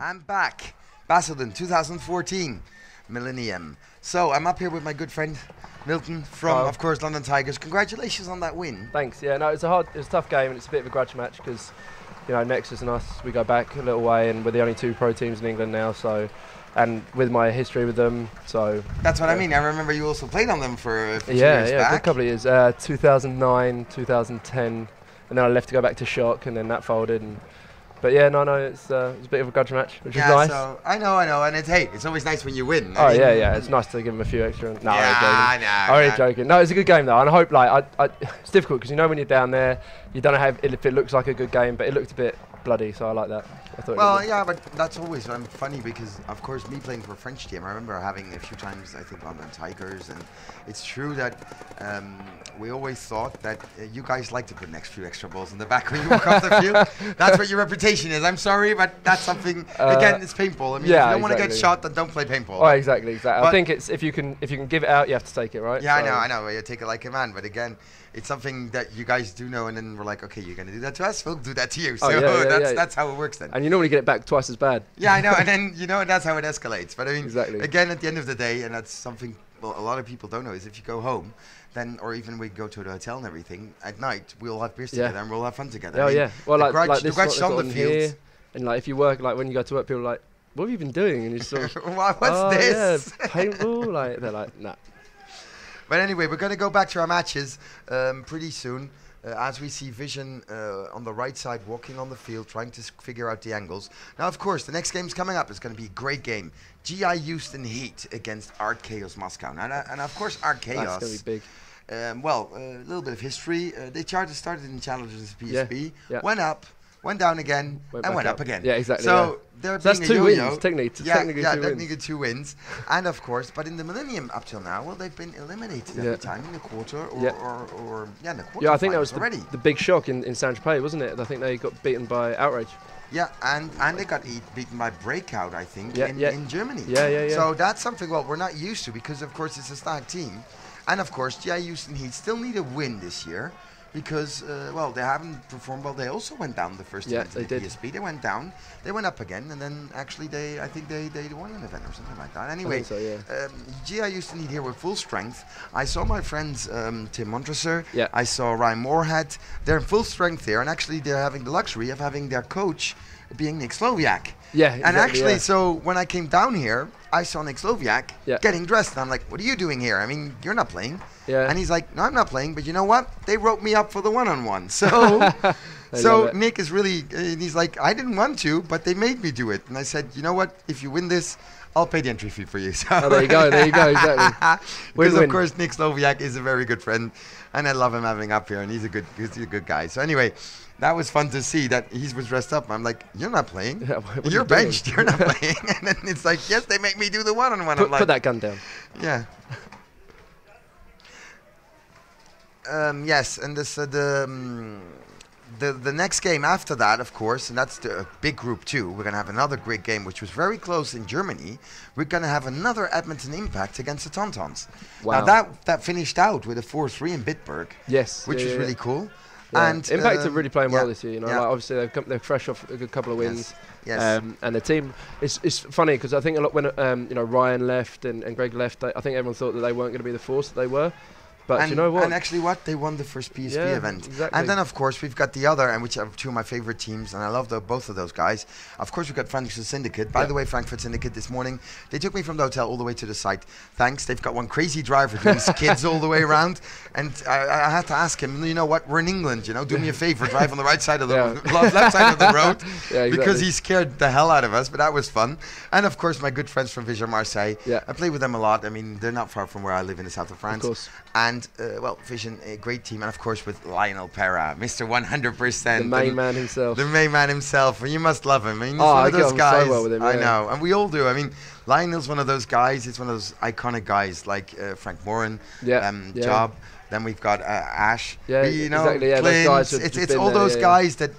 I'm back. Basildon, 2014, Millennium. So I'm up here with my good friend Milton from, of course, London Tigers. Congratulations on that win. Thanks. Yeah, no, it's a tough game, and it's a bit of a grudge match because, you know, Nexus and us, we go back a little way, and we're the only two pro teams in England now. So, and with my history with them, so that's what I mean. I remember you also played on them for a few years back. Yeah, a couple of years. 2009, 2010, and then I left to go back to Shock, and then that folded. But yeah, no, it's a bit of a grudge match, which is nice. So I know, and it's always nice when you win. I mean, yeah, it's nice to give them a few extra. No, I'm only joking. No, it's a good game though, and I hope it's difficult because you know when you're down there, you don't know if it looks like a good game, but it looked a bit bloody, so I like that. Well, yeah, but that's always funny because, of course, me playing for a French team, I remember having a few times, I think, London Tigers, and it's true that we always thought that you guys like to put an few extra balls in the back when you walk off the field. That's what your reputation is. I'm sorry, but that's something. Again, it's paintball. I mean, if you don't want to get shot, then don't play paintball. Oh, exactly. I think it's if you can give it out, you have to take it, right? Yeah, so I know. You take it like a man, but again, it's something that you guys do know, and then we're like, okay, you're going to do that to us, we'll do that to you. So that's how it works then. And you normally get it back twice as bad. Yeah, I know, and then, that's how it escalates. But I mean, exactly. Again, at the end of the day, and that's something a lot of people don't know, is if you go home, then, or even we go to the hotel and everything, at night, we'll have beers together and we'll have fun together. Oh, yeah. Well, the grudge on the field. Here, and like if you work, like when you go to work, people are like, what have you been doing? And you sort of, what's this? Yeah, paintball? Like, they're like, nah. But anyway, we're going to go back to our matches pretty soon. As we see Vision on the right side walking on the field, trying to figure out the angles. Now, of course, the next game's coming up. It's going to be a great game. GI HoustonHeat against Art Chaos Moscow. Now, and of course, Art Chaos. That's going to be big. A little bit of history. They started in Challengers PSB, yeah. went up, went down again, and went up again. Yeah, exactly. So they're that's being two a yo-yo. wins, technically two wins. And of course, but in the Millennium up till now, well, they've been eliminated every time in the quarter or in the quarter. Yeah, I think that was the big shock in Saint-Tropez, wasn't it? I think they got beaten by Outrage. Yeah, and they got beaten by Breakout, I think, in Germany. Yeah. So that's something, we're not used to because, of course, it's a stag team. And, of course, GI HoustonHeat still need a win this year because, they haven't performed well. They also went down the first event in the PSB. They went down. They went up again. And then, actually, I think they won an event or something like that. Anyway, GI HoustonHeat here with full strength. I saw my friends Tim Montresor. Yeah. I saw Ryan Moorhead. They're in full strength here. And, actually, they're having the luxury of having their coach being Nick Sloviak. Yeah, and actually, so when I came down here, I saw Nick Sloviak getting dressed. And I'm like, what are you doing here? I mean, you're not playing. Yeah. And he's like, no, I'm not playing. But you know what? They wrote me up for the one-on-one. So Nick is really, he's like, I didn't want to, but they made me do it. And I said, you know what? If you win this, I'll pay the entry fee for you. So there you go, exactly. Because, of course, Nick Sloviak is a very good friend. And I love him having up here. And he's a good guy. So anyway, that was fun to see that he was dressed up. I'm like, you're not playing. Yeah, you're benched. You're not playing. And then it's like, yes, they make me do the one-on-one. Put that gun down. Yeah. Yes, and this the next game after that, of course, and that's the big group too. We're gonna have another great game, which was very close in Germany. We're gonna have another Edmonton Impact against the Tauntauns. Wow. Now that finished out with a 4-3 in Bitburg. Yes, which is really cool. Yeah. And Impact are really playing well this year. You know, like obviously they're fresh off a good couple of wins. Yes. And the team, it's funny because I think a lot when Ryan left and Greg left, I think everyone thought that they weren't going to be the force that they were. But you know what? And actually they won the first PSP event. Exactly. And then, of course, we've got the other, and which are two of my favorite teams, and I love both of those guys. Of course, we've got Frankfurt Syndicate. By the way, Frankfurt Syndicate this morning, they took me from the hotel all the way to the site. Thanks. They've got one crazy driver doing skids all the way around. And I had to ask him, you know what, we're in England, do me a favor, drive on the right side of the left side of the road. Because he scared the hell out of us, but that was fun. And, of course, my good friends from Vision Marseille. Yeah. I play with them a lot. I mean, they're not far from where I live in the south of France. Of course. And, Vision, a great team, and of course with Lionel Pera, Mr. 100%. The main man himself. The main man himself. You must love him. I mean, he's one of those guys. So well with him, I know, and we all do. I mean, Lionel's one of those guys. It's one of those iconic guys like Frank Moran, Job. Then we've got Ash. Yeah, exactly. Yeah, those guys it's all those guys that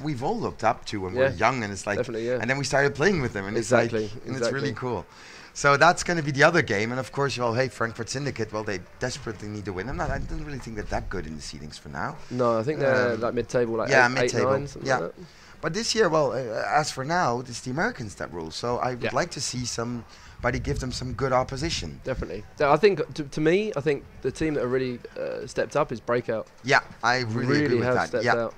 we've all looked up to when we were young, and it's like, and then we started playing with them, and it's like, and it's really cool. So that's going to be the other game. And, of course, Frankfurt Syndicate, they desperately need to win. I don't really think they're that good in the seedings for now. No, I think they're like mid-table, like 8, mid-table. 9, something like that. But this year, well, as for now, it's the Americans that rule. So I would like to see somebody give them some good opposition. Definitely. So I think, to me, I think the team that have really stepped up is Breakout. Yeah, I really agree with have that. stepped Yeah. out.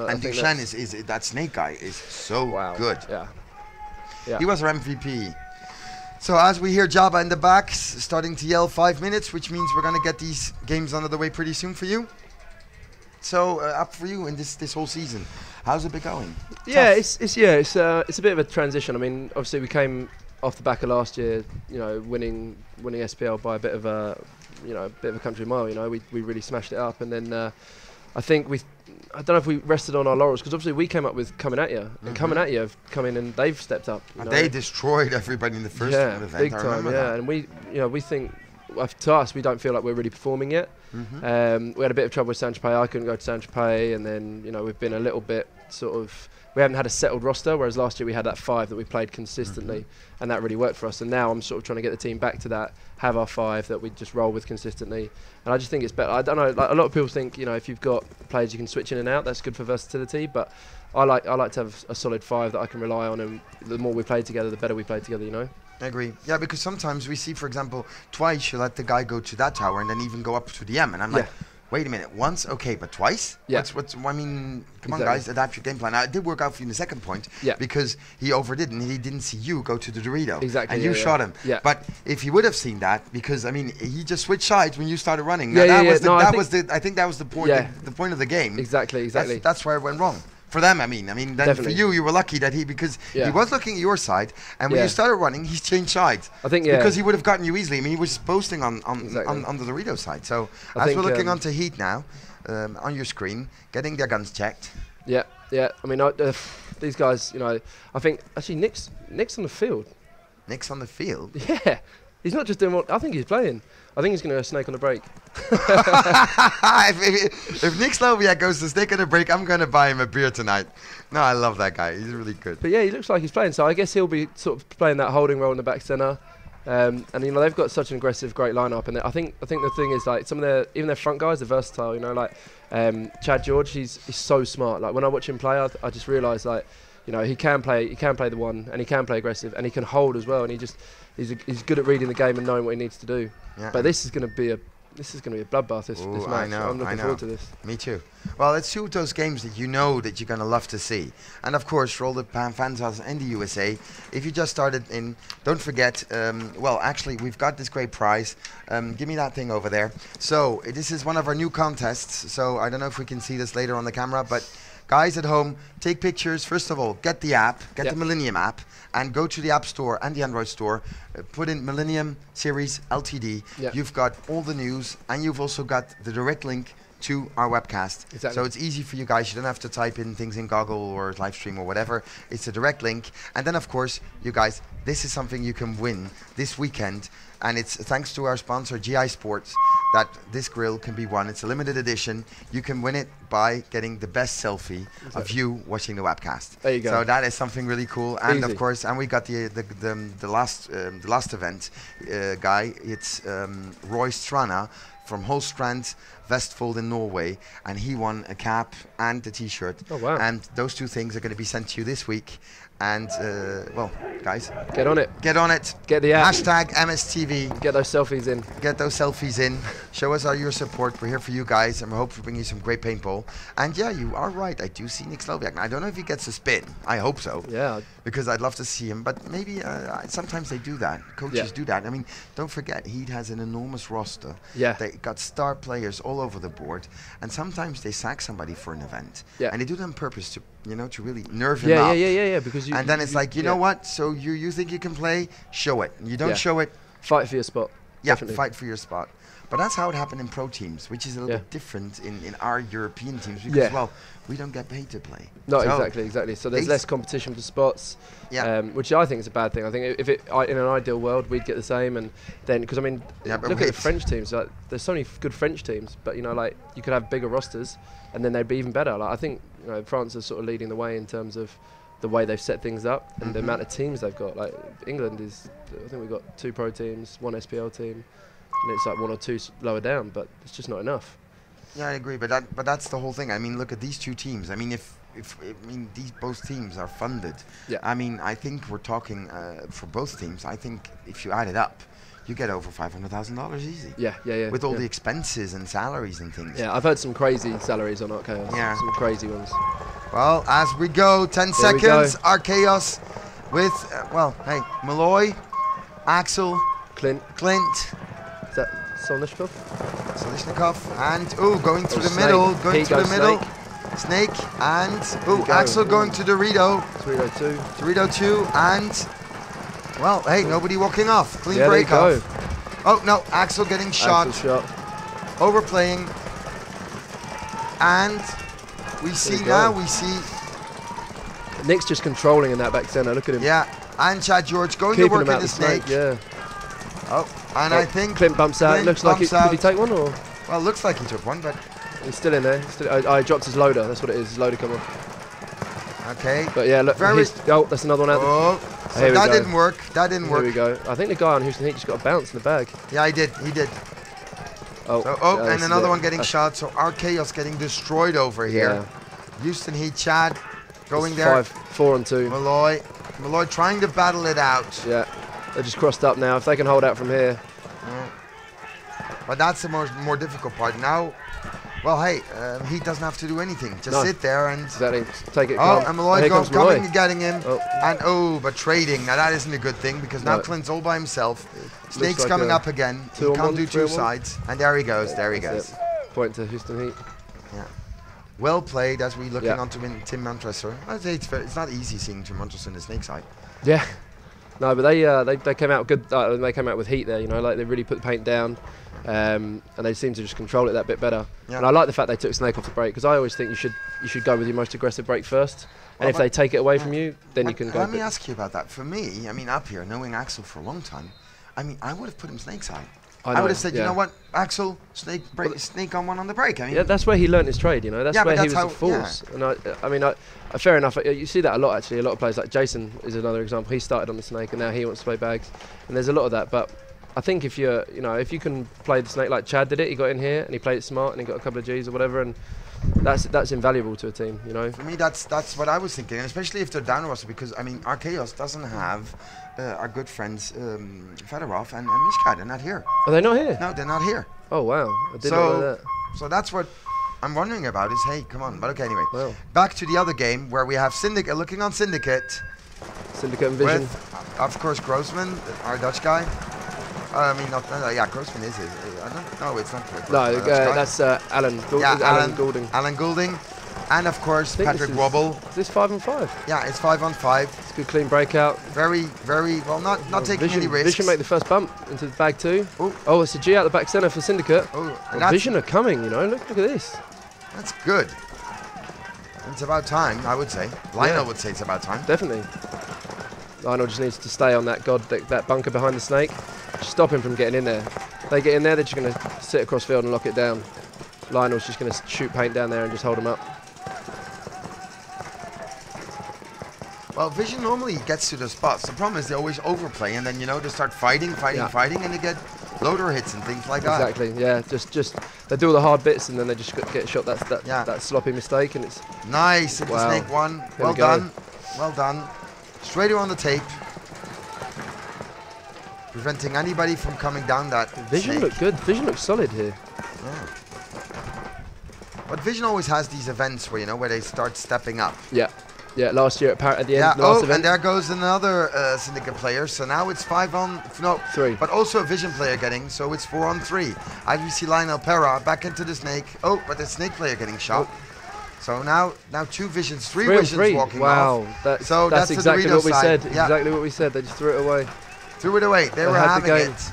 And Duchenne is that Snake guy is so good. Yeah. He was our MVP. So as we hear Jabba in the back starting to yell 5 minutes, which means we're going to get these games under the way pretty soon for you. So up for you in this whole season. How's it been going? Yeah, it's a bit of a transition. I mean, obviously we came off the back of last year, winning SPL by a bit of a country mile. We really smashed it up, and then I think I don't know if we rested on our laurels, because obviously we came up with Coming At You, and Coming At You have come in and they've stepped up. And they destroyed everybody in the first event. Big time. Yeah, and we think, to us, we don't feel like we're really performing yet. We had a bit of trouble with Saint-Tropez. I couldn't go to Saint-Tropez, and then we've been a little bit we haven't had a settled roster, whereas last year we had that 5 that we played consistently, and that really worked for us. And now I'm sort of trying to get the team back to that, have our 5 that we just roll with consistently. And I just think it's better. I don't know, like, a lot of people think, if you've got players you can switch in and out, that's good for versatility, but I like to have a solid 5 that I can rely on, and the more we play together, the better we play together, I agree. Yeah, because sometimes we see, for example, twice you let the guy go to that tower and then even go up to the M, and I'm like, wait a minute, once, okay, but twice? Yeah. I mean, come on, guys, adapt your game plan. Now, it did work out for you in the second point, because he overdid and he didn't see you go to the Dorito. Exactly. And you shot him. Yeah. But if he would have seen that, because, I mean, he just switched sides when you started running. I think that was the point, the point of the game. Exactly. That's where it went wrong. For them, I mean, then Definitely. for you were lucky that he was looking at your side, and when you started running, he's changed sides. I think because he would have gotten you easily. I mean, he was just posting on the Dorito side. So as we're looking onto Heat now, on your screen, getting their guns checked. Yeah. I mean, these guys, I think actually Nick's on the field. Nick's on the field. Yeah, he's not just doing what I think he's playing. I think he's going to snake on the break. if Nick Sloviak goes to snake on the break, I'm going to buy him a beer tonight. No, I love that guy. He's really good. But yeah, he looks like he's playing. So I guess he'll be sort of playing that holding role in the back centre. And they've got such an aggressive, great lineup. And I think the thing is, like, even their front guys are versatile. like Chad George, he's so smart. Like when I watch him play, I just realise, like, he can play the one, and he can play aggressive, and he can hold as well. And he's good at reading the game and knowing what he needs to do. Yeah. But this is going to be a bloodbath. This match. I'm looking forward to this. Me too. Well, it's 2 of those games that that you're going to love to see. And of course, for all the fans in the USA, if you just started in, don't forget. Actually, we've got this great prize. Give me that thing over there. So this is one of our new contests. So I don't know if we can see this later on the camera, but guys at home, take pictures. First of all, get the app, the Millennium app, and go to the App Store and the Android Store. Put in Millennium Series Ltd. Yeah. You've got all the news, and you've also got the direct link to our webcast. Exactly. So it's easy for you guys. You don't have to type in things in Goggle or Livestream or whatever. It's a direct link. And then, of course, you guys, this is something you can win this weekend. And it's thanks to our sponsor, GI Sports, that this grill can be won. It's a limited edition. You can win it by getting the best selfie of you watching the webcast. There you go. So that is something really cool. And Easy. Of course, and we got the last event guy. It's Roy Strana from Holstrand, Vestfold in Norway, and he won a cap and a T-shirt. Oh wow! And those 2 things are going to be sent to you this week. And guys, get on it. Get on it. Get the app. Hashtag MSTV. Get those selfies in. Get those selfies in. Show us your support. We're here for you guys, and we hope to bring you some great paintball. And yeah, you are right. I do see Nick Sloviak. I don't know if he gets a spin. I hope so. Yeah. Because I'd love to see him. But maybe sometimes they do that. Coaches do that. I mean, don't forget, Heat has an enormous roster. Yeah. They got star players all over the board, and sometimes they sack somebody for an event. Yeah. And they do it on purpose to really nerve him up. Yeah. Because and then it's like, you know what? So you think you can play? Show it. You don't show it. Fight for your spot. Yeah, Definitely. Fight for your spot. But that's how it happened in pro teams, which is a little bit different in our European teams because, we don't get paid to play. No, exactly. So there's less competition for spots, which I think is a bad thing. I think if in an ideal world, we'd get the same. And then, because, I mean, look at the French teams. Like, there's so many good French teams, but, like, you could have bigger rosters, and then they'd be even better. Like, I think France is sort of leading the way in terms of the way they've set things up and the amount of teams they've got. Like, England I think we've got 2 pro teams, 1 SPL team, and it's like 1 or 2 lower down, but it's just not enough. Yeah, I agree, but that's the whole thing. I mean, look at these two teams. I mean, if these both teams are funded, I mean, I think we're talking for both teams. I think if you add it up, you get over $500,000 easy. Yeah. With all the expenses and salaries and things. Yeah, I've heard some crazy salaries on Archaeos. Yeah. Some crazy ones. Well, as we go, 10 seconds, Archaeos with, hey, Malloy, Axel, Clint. Is that Solnishkov? And, going through the middle, Snake, and, Axel going to Dorito. Dorito 2, and, well, hey, nobody walking off. Clean break off. Oh, no, Axel getting shot. Overplaying. And we see Nick's just controlling in that back centre. Look at him. Yeah, and Chad George going to work in the snake. Yeah. I think Clint bumps out. Looks like did he take one or? Well, looks like he took one, but he's still in there. I dropped his loader. That's what it is. His loader come off. Okay. But yeah, look. That's another one out. So that didn't work. Here we go. I think the guy on HoustonHeat just got a bounce in the bag. Yeah, he did. And another one getting shot. So Archaeos getting destroyed over here. Yeah. HoustonHeat, Chad going there. 4 on 2. Malloy trying to battle it out. Yeah. They're just crossed up now. If they can hold out from here. But that's the more difficult part. Now, well, hey, he doesn't have to do anything. Just sit there and... Exactly. Take it. And Malloy coming and getting him. But trading. Now, that isn't a good thing because now Clint's all by himself. Snake's coming up again. He can't do two sides. And there he goes. Point to HoustonHeat. Yeah. Well played as we looking onto Tim Montresor. I'd say it's not easy seeing Tim Montresor in the snake side. Yeah. No, but they came out good. They came out with heat there, like they really put the paint down, and they seem to just control it that bit better. Yeah. And I like the fact they took Snake off the break because I always think you should go with your most aggressive break first, and if they take it away from you, then you can go. Let me ask you about that. For me, I mean, up here, knowing Axel for a long time, I mean, I would have put him snake side. I would have said, you know what, Axel, snake on one on the break. I mean, that's where he learnt his trade. That's where he was a force. Yeah. And fair enough. You see that a lot actually. A lot of players like Jason is another example. He started on the snake and now he wants to play bags. And there's a lot of that. But I think if if you can play the snake like Chad did it, he got in here and he played it smart and he got a couple of G's or whatever, and that's invaluable to a team. For me, that's what I was thinking, and especially if they're down roster, because I mean, Archaeos doesn't have our good friends Fedorov and Mishka. They're not here. Are they not here? No, they're not here. Oh wow, I didn't know that. So that's what I'm wondering about. Is hey, come on. But okay, anyway, back to the other game where we have Syndicate looking on Syndicate. Syndicate and Vision. With, of course, Grossman, our Dutch guy. Grossman is his. I don't know. It's not. No, that's Alan. Alan Goulding. Alan Goulding, and of course Patrick Wobble. Is this 5 on 5? Yeah, it's 5 on 5. It's a good clean breakout. Very well. Not taking any risks. Vision make the first bump into the bag too. Oh, it's a G out the back centre for Syndicate. Vision are coming. Look at this. That's good. It's about time, I would say. Lionel would say it's about time. Definitely. Lionel just needs to stay on that that bunker behind the snake. Just stop him from getting in there. If they get in there, they're just going to sit across field and lock it down. Lionel's just going to shoot paint down there and just hold them up. Well, Vision normally gets to the spots. The problem is they always overplay, and then they start fighting, and they get loader hits and things like that. Exactly. Yeah. Just they do all the hard bits, and then they just get shot. That sloppy mistake, and it's nice. Wow. The snake one. Well done. Well done. Straight on the tape. Preventing anybody from coming down that Vision snake. Look good. Vision looks solid here. Yeah. But Vision always has these events where where they start stepping up. Yeah. Yeah. Last year at the end. Last event. And there goes another Syndicate player. So now it's 5 on 3. But also a Vision player getting. So it's 4 on 3. As we see Lionel Pera back into the snake. But the snake player getting shot. So now 2 Visions, 3 Visions walking off. Wow. That's exactly what we said. Yeah. Exactly what we said. They just threw it away. They were having it.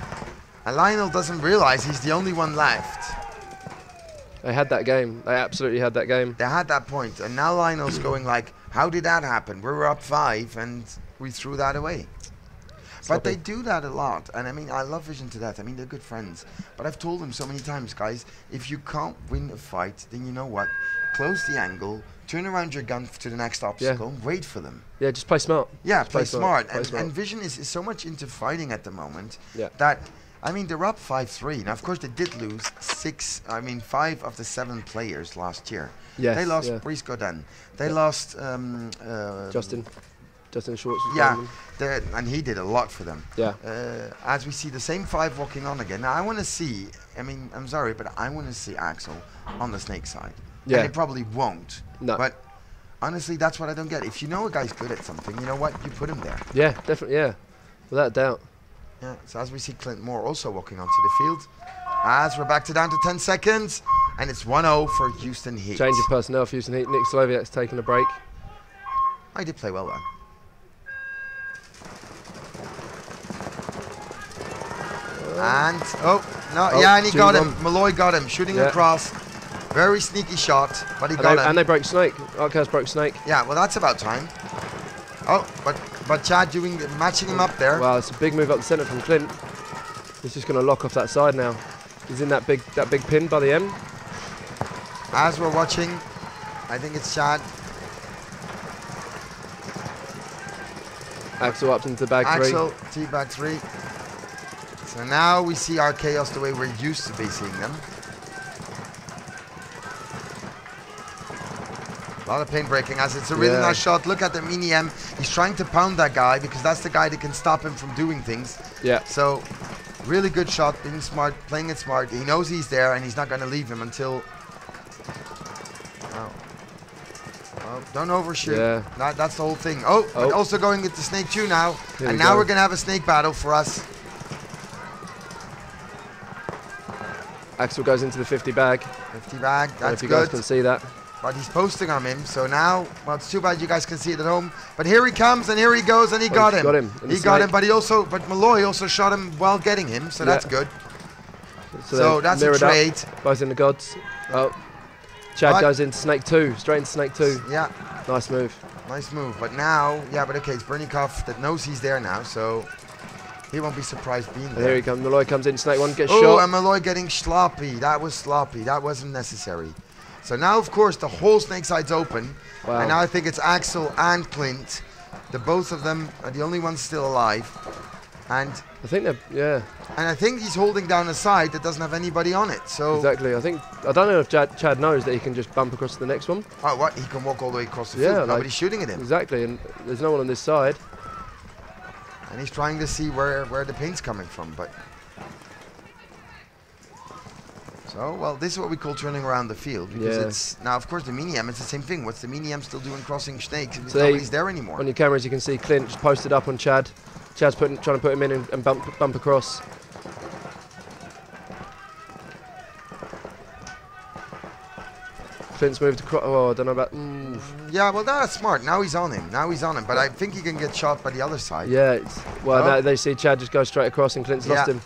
And Lionel doesn't realize he's the only one left. They had that game. They absolutely had that game. They had that point. And now Lionel's going like, how did that happen? We were up 5 and we threw that away. But they do that a lot. And I mean, I love Vision to death. I mean, they're good friends. But I've told them so many times, guys, if you can't win a fight, then you know what? Close the angle, turn around your gun to the next obstacle, and wait for them. Yeah, just play smart. Yeah, play smart. And Vision is so much into fighting at the moment that I mean, they're up 5-3. Now, of course, they did lose 5 of the 7 players last year. Yes, They lost yeah. Brice Godin. They lost... Justin Schwartz. Yeah, and he did a lot for them. Yeah. As we see the same 5 walking on again. Now, I want to see... I mean, I'm sorry, but I want to see Axel on the snake side. Yeah. And he probably won't. No. But honestly, that's what I don't get. If you know a guy's good at something, you know what? You put him there. Yeah, definitely, yeah. Without a doubt. Yeah, so as we see Clint Moore also walking onto the field. As we're back to down to 10 seconds. And it's 1-0 for Houston Heat. Change of personnel for Houston Heat. Nick Sloviak's taking a break. I did play well, though. And, and he got him. Malloy got him. Shooting across. Very sneaky shot, but he got him. And they broke Snake. Archaos broke Snake. Yeah, well, that's about time. Oh, but Chad matching him up there. Wow, it's a big move up the centre from Clint. He's just going to lock off that side now. He's in that big pin by the end. As we're watching, I think it's Chad. Axel up into bag 3. Axel, T-bag 3. So now we see our Chaos the way we're used to be seeing them. A lot of paint breaking as it's a really nice shot. Look at the Millennium. He's trying to pound that guy because that's the guy that can stop him from doing things. Yeah. So really good shot, being smart, playing it smart. He knows he's there and he's not going to leave him until... Oh, don't overshoot. Yeah. That's the whole thing. Oh, but also going into Snake 2 now. Here and now we're going to have a Snake battle for us. Axel goes into the 50 bag. 50 bag, that's I don't know if you good. guys can see that. But he's posting on him, so now, well, it's too bad you guys can see it at home. But here he comes, and here he goes, and he got him. He got him, but Malloy also shot him while getting him, so that's good. So that's a trade. Both in the gods. Oh, Chad goes into Snake 2, straight into Snake 2. Yeah. Nice move. Nice move, but now, but okay, it's Bernikov that knows he's there now, so he won't be surprised being there. And here he comes, Malloy comes in, Snake 1 gets shot. Oh, and Malloy getting sloppy. That was sloppy. That wasn't necessary. So now, of course, the whole snake side's open. Wow. And now I think it's Axel and Clint. The both of them are the only ones still alive. And I think they're, and I think he's holding down a side that doesn't have anybody on it. So exactly. I don't know if Chad knows that he can just bump across to the next one. Oh, what? He can walk all the way across the field. Nobody's shooting at him. Exactly, and there's no one on this side. And he's trying to see where the paint's coming from, but... So, well, this is what we call turning around the field. Because it's... Now, of course, the Millennium, it's the same thing. What's the Millennium still doing crossing snakes? So nobody's there anymore. On your cameras, you can see Clint just posted up on Chad. Chad's trying to put him in and bump across. Clint's moved across. Oh, I don't know about... Yeah, well, that's smart. Now he's on him. But I think he can get shot by the other side. Yeah, now they see Chad just go straight across and Clint's lost him.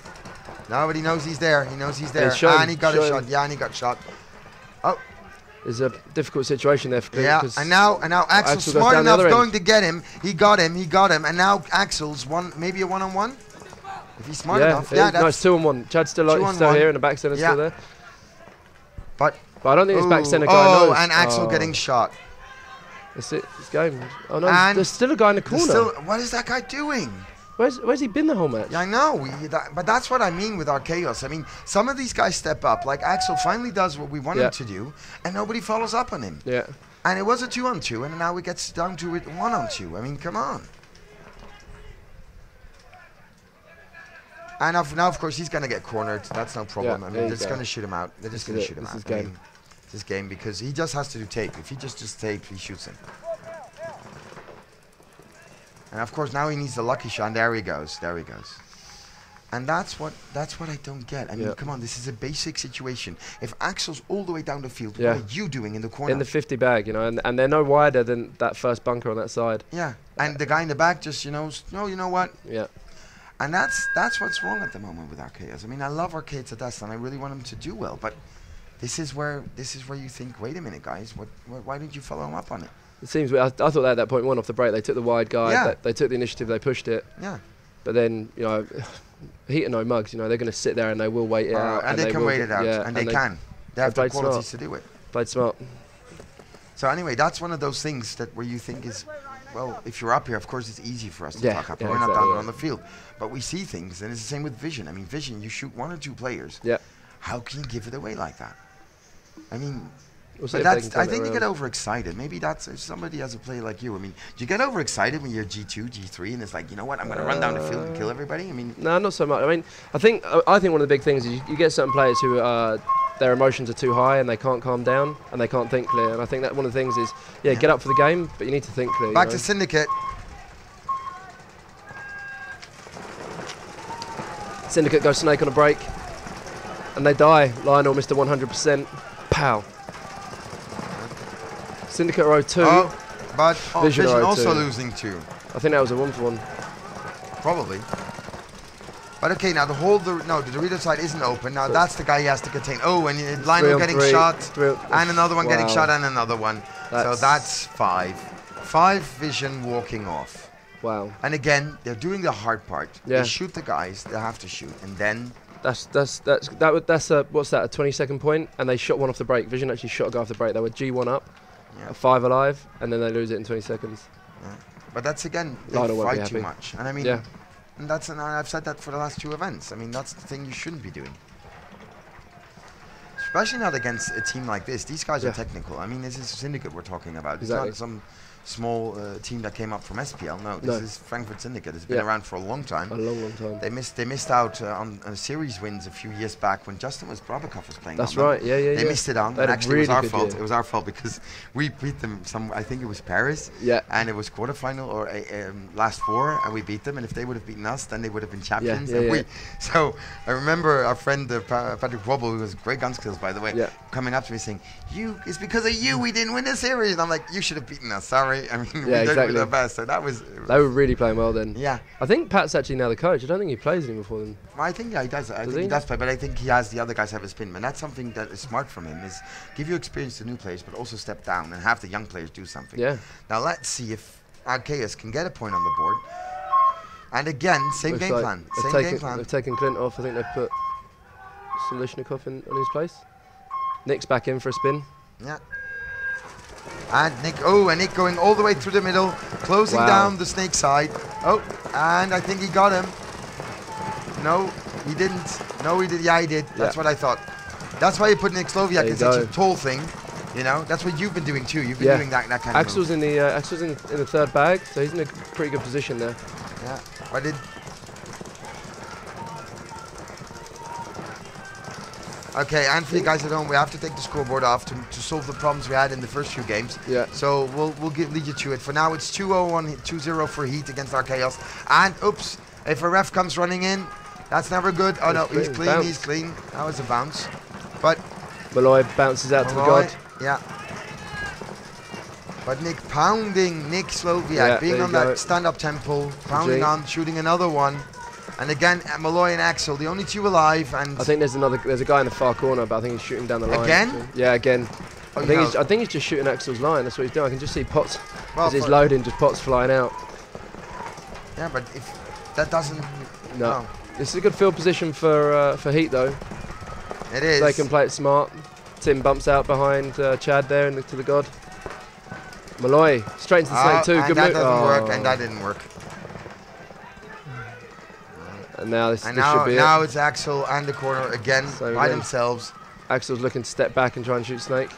No, but he knows he's there. He knows he's there. And he got a shot. Yeah, and he got shot. Oh. There's a difficult situation there for Clint. Yeah, and now Axel's smart enough going to get him. He got him. And now Axel's maybe a one-on-one? If he's smart enough. Yeah, no, it's 2-on-1. Chad's still here and the back center's still there. But I don't think this back center guy knows. And Axel getting shot. That's it. It's game. Oh, no, there's still a guy in the corner. What is that guy doing? Where's he been the whole match? Yeah, I know, but that's what I mean with our chaos. I mean, some of these guys step up, like Axel finally does what we want him to do, and nobody follows up on him. Yeah. And it was a 2-on-2, and now it gets down to a 1-on-2. I mean, come on. And now, of course, he's going to get cornered. That's no problem. I mean, they're just going to shoot him out. They're just going to shoot him out. This is game because he just has to do tape. If he just tape, he shoots him. And of course now he needs the lucky shot. And there he goes. And that's what I don't get. I mean, come on, this is a basic situation. If Axel's all the way down the field, what are you doing in the corner? In the 50 bag, and they're no wider than that first bunker on that side. Yeah. And the guy in the back just, no, you know what? Yeah. And that's what's wrong at the moment with arcades. I mean, I love arcades at that, and I really want them to do well, but this is where you think, wait a minute, guys, why didn't you follow him up on it? It seems I thought that at that point, 1 off the break, they took the wide guy. Yeah. They took the initiative. They pushed it. Yeah. But then, Heat are no mugs. They're going to sit there and they will wait it out. And they can wait it out. Yeah, and they can. They have the qualities to do it. Played smart. So anyway, that's one of those things where you think is, well, if you're up here, of course, it's easy for us to Yeah, talk up. yeah, We're not exactly, down there yeah. on the field. But we see things, and it's the same with vision. I mean, vision, you shoot 1 or 2 players. Yeah. How can you give it away like that? I mean, We'll see but if they that's, can turn I it think you get around. overexcited. Maybe that's if somebody has a player like you. I mean, do you get overexcited when you're G2, G3, and it's like, you know what, I'm going to run down the field and kill everybody? I mean, No, not so much. I mean, I think one of the big things is you get certain players who their emotions are too high and they can't calm down and they can't think clear. And I think that one of the things is, get up for the game, but you need to think clear. back you to know? Syndicate. Syndicate goes snake on a break, and they die. Lionel missed a 100%. Pow. Syndicate row 2. Oh, but Vision Vision row also 2. losing 2. I think that was a 1-for-1. Probably. But okay, now the Dorito side isn't open. Now that's the guy he has to contain. Oh, and Lionel getting 3-on-3. shot, and another one getting Wow. shot, and another one. So that's 5. 5 Vision walking off. Wow. And again, they're doing the hard part. Yeah. They shoot the guys they have to shoot, and then That's what's that, a 20-second point, and they shot one off the break. Vision actually shot a guy off the break. They were G1 up, 5 alive, and then they lose it in 20 seconds. but that's again they Lionel won't be fight too happy. much. And I mean, Yeah. and I've said that for the last 2 events. I mean, that's the thing you shouldn't be doing. Especially not against a team like this. These guys are technical. I mean, this is Syndicate we're talking about. Exactly. It's not some small team that came up from SPL. No, this is Frankfurt Syndicate. It's been Yeah. around for a long time. A long time. They missed out on series wins a few years back when Brabakov was playing. That's on them. right. Yeah. They missed it on. They And had a actually, it was really our good fault. year. It was our fault because we beat them. I think it was Paris. Yeah. And it was quarterfinal or last 4, and we beat them. And if they would have beaten us, then they would have been champions. So I remember our friend Patrick Wobble, who has great gun skills, by the way, coming up to me saying, "It's because of you we didn't win the series." And I'm like, "You should have beaten us. Sorry. I mean, we did the best." So that was. They were really playing well then. Yeah. I think Pat's actually now the coach. I don't think he plays anymore for them. I think he does. I think he does play, but I think he has the other guys have a spin. And that's something that is smart from him, is give you experience to new players, but also step down and have the young players do something. Yeah. Now let's see if Arceus can get a point on the board. And again, same Looks game like plan. they've Same taken, game plan. They've taken Clint off. I think they've put Solishnikov on his place. Nick's back in for a spin. Yeah. And Nick going all the way through the middle, closing down the snake side. Oh, and I think he got him. No, he didn't. No, he did. Yeah, he did. That's what I thought. That's why you put Nick Sloviak in such a tall thing. You know, that's what you've been doing too. You've been doing that kind of Axel's move. Axel's in the 3rd bag, so he's in a pretty good position there. Yeah, but it. Okay, and for you guys at home, we have to take the scoreboard off to solve the problems we had in the first few games. Yeah. So we'll lead you to it. For now, it's 2-0 for Heat against Arceus. And oops, if a ref comes running in, that's never good. Oh no, he's clean. Bounce. He's clean. That was a bounce. But Malloy bounces out to the god. Yeah. But Nick pounding Nick Sloviak, being on that stand-up temple, pounding on, shooting another one. And again, Malloy and Axel, the only 2 alive. And I think there's a guy in the far corner, but I think he's shooting down the line. Again? Yeah, again. Oh, I think he's just shooting Axel's line. That's what he's doing. I can just see pots as he's loading, just pots flying out. Yeah, but if that doesn't. No. This is a good field position for Heat though. It is. They can play it smart. Tim bumps out behind Chad there to the god. Malloy straight into the snake too. Good that move. doesn't work, and that didn't work. And now this should be now it. it's Axel and the corner again by themselves. Axel's looking to step back and try and shoot snake.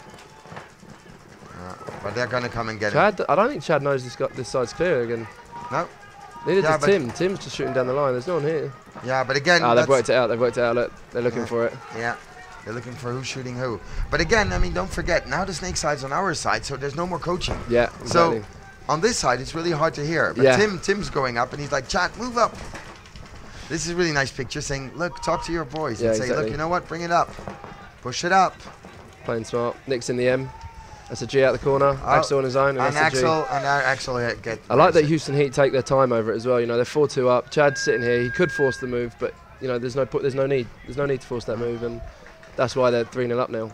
But they're going to come and get Chad, him. I don't think Chad knows this side's clear again. No. Neither does Tim. Tim's just shooting down the line. There's no one here. Yeah, but again... they've worked it out. Look, they're looking for it. Yeah. They're looking for who's shooting who. But again, I mean, don't forget, now the snake side's on our side, so there's no more coaching. Yeah, exactly. So, on this side, it's really hard to hear. But Tim's going up, and he's like, Chad, move up. This is a really nice picture saying, look, talk to your boys. And say, look, you know what, bring it up. Push it up. Playing smart. Nick's in the M. That's a G out the corner. Axel on his own. And Axel get. I like that Houston Heat take their time over it as well. You know, they're 4-2 up. Chad's sitting here. He could force the move, but you know, there's no need to force that move, and that's why they're 3-0 up now.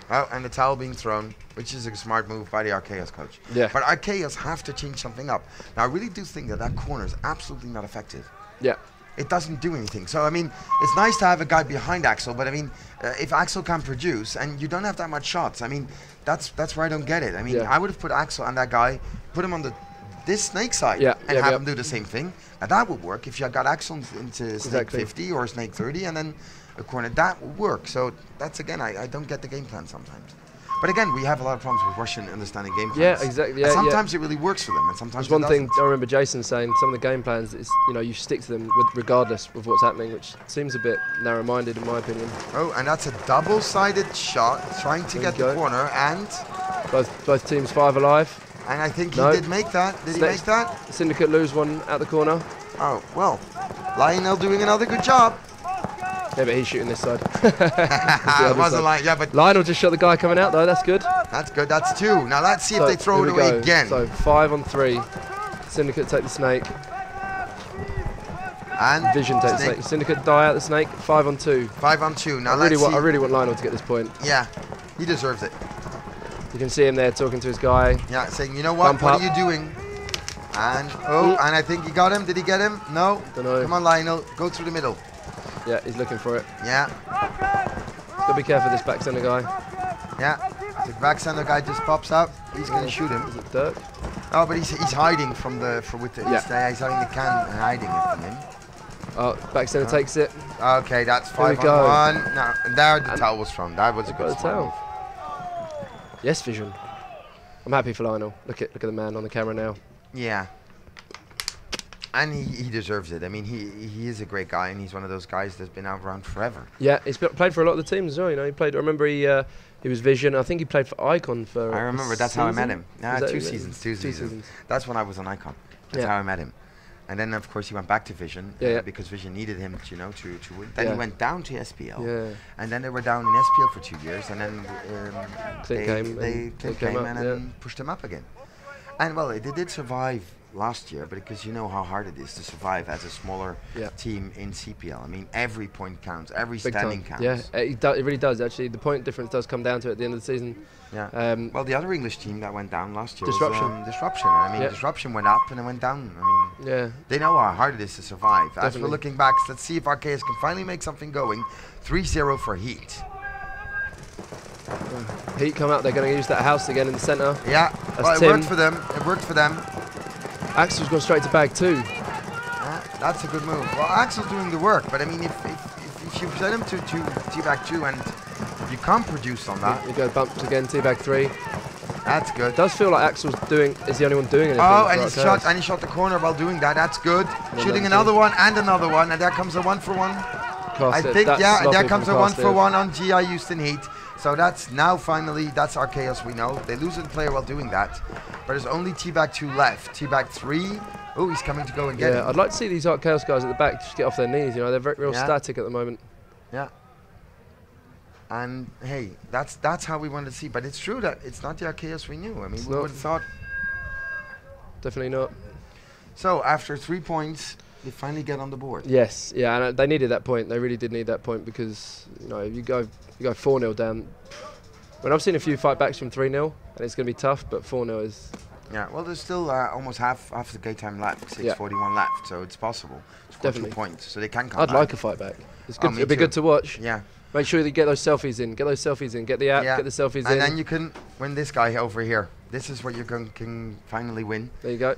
Oh, and the towel being thrown, which is a smart move by the Arceus coach. Yeah. But Arceus have to change something up. Now, I really do think that corner is absolutely not effective. Yeah. It doesn't do anything. So, I mean, it's nice to have a guy behind Axel, but I mean, if Axel can produce and you don't have that much shots, I mean, that's where I don't get it. I mean, I would have put Axel and that guy, put him on the this snake side and have them do the same thing. And that would work if you got Axel into snake 50 or snake 30 and then a corner. That would work. So that's, again, I don't get the game plan sometimes. But again, we have a lot of problems with Russian understanding game plans. Yeah, exactly. And sometimes it really works for them, and sometimes there's it one thing doesn't. I remember Jason saying, some of the game plans, is, you know, you stick to them regardless of what's happening, which seems a bit narrow-minded in my opinion. Oh, and that's a double-sided shot, trying to get the corner, and both teams 5 alive. And I think he did make that. Did he make that? Syndicate lose one out the corner. Oh, well, Lionel doing another good job. Yeah, but he's shooting this side. It wasn't like, yeah, but Lionel just shot the guy coming out though. That's good. That's good. That's 2. Now let's see if they throw it away again. So 5 on 3. Syndicate take the snake. And Vision takes the snake. Syndicate die out the snake. 5 on 2. 5 on 2. Now I really want Lionel to get this point. Yeah, he deserves it. You can see him there talking to his guy. Yeah, saying, you know what? What are you doing? And and I think he got him. Did he get him? No. Don't know. Come on, Lionel. Go through the middle. Yeah, he's looking for it. Yeah. Gotta be careful of this back center guy. Yeah. The back center guy just pops up. He's gonna shoot him. Is it Dirk? Oh, but he's hiding from the he's having the can and hiding it from him. Oh, back center takes it. Okay, that's 5 on 1. Now, and there the towel was from. That was a good towel. Yes, Vision. I'm happy for Lionel. Look at the man on the camera now. Yeah. And he deserves it. I mean, he is a great guy, and he's one of those guys that's been around forever. Yeah, he's played for a lot of the teams as well. You know, he played. I remember he was Vision. I think he played for Icon for. I remember. That's how I met him. Nah, 2 seasons. 2 seasons. seasons. That's when I was on Icon. That's how I met him. And then, of course, he went back to Vision because Vision needed him, you know, to win. Then he went down to SPL. Yeah. And then they were down in SPL for 2 years, and then they came and then pushed him up again. And well, they did survive last year, but because you know how hard it is to survive as a smaller team in CPL. I mean, every point counts, every standing counts. Yeah, it really does. Actually, the point difference does come down to it at the end of the season. Yeah. Well, the other English team that went down last year Disruption. was Disruption. I mean, Disruption went up and it went down. I mean, they know how hard it is to survive. Definitely. As we're looking back, let's see if Arceus can finally make something going. 3-0 for Heat. Heat come out. They're going to use that house again in the centre. Yeah. Well, it worked for them. It worked for them. Axel's gone straight to bag 2. That's a good move. Well, Axel's doing the work, but I mean, if you set him to T-bag 2 and you can't produce on that. You go bumps again, T-bag 3. That's good. It does feel like Axel's is the only one doing anything. Oh, and he shot the corner while doing that. That's good. Shooting another one, and there comes a 1-for-1. I think, and there comes a 1-for-1 on GI HoustonHeat. So that's now finally, that's Arceus, we know. They lose a player while doing that. But there's only T-bag 2 left. T-bag 3. Oh, he's coming to go and get him. I'd like to see these Arceus guys at the back just get off their knees. You know, they're real static at the moment. Yeah. And hey, that's how we wanted to see. But it's true that it's not the Arceus we knew. I mean, we would have thought. Definitely not. So after 3 points, they finally get on the board. Yes, yeah, and they needed that point. They really did need that point because you know if you go 4-0 down. When I've seen a few fight backs from 3-0, and it's going to be tough, but 4-0 is. Yeah, well, there's still almost half the game time left, 6:41 left, so it's possible. Score 2 points, so they can come back. I'd like a fight back. It's good. It'd be good to watch. Yeah. Make sure you get those selfies in. Get those selfies in. Get the app. Get the selfies in. And then you can win this guy over here. This is what you can finally win. There you go.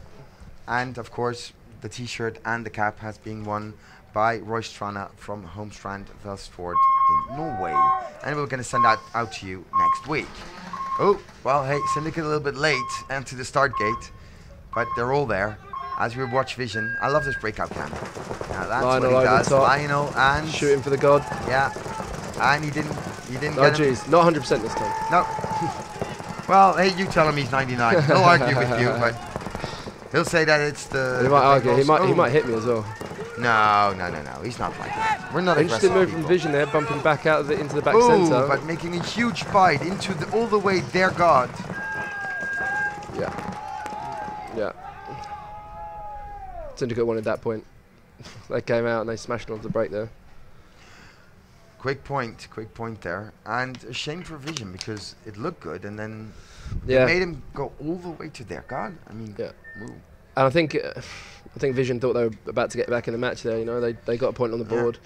And of course, the T-shirt and the cap has been won by Roy Strana from Holmstrand Velsford in Norway, and we're going to send that out to you next week. Oh, well, hey, Syndicate a little bit late and to the start gate, but they're all there. As we watch Vision, I love this breakout cam. Now that's Lionel what he does. top. Lionel and shooting for the god. Yeah, and he didn't Oh jeez, not 100% this time. No. Well, hey, you tell him he's 99. He'll argue with you, but he'll say that it's the. He might argue. He might hit me as well. No. He's not like that. We're not aggressive. Interesting move from Vision there, bumping back out into the back Ooh, centre. But making a huge fight into all the way their god. Yeah. Syndicate wanted that point. They came out and they smashed onto the break there. Quick point there. And a shame for Vision because it looked good and then they made him go all the way to their god. I mean, And I think Vision thought they were about to get back in the match there. You know, they got a point on the board,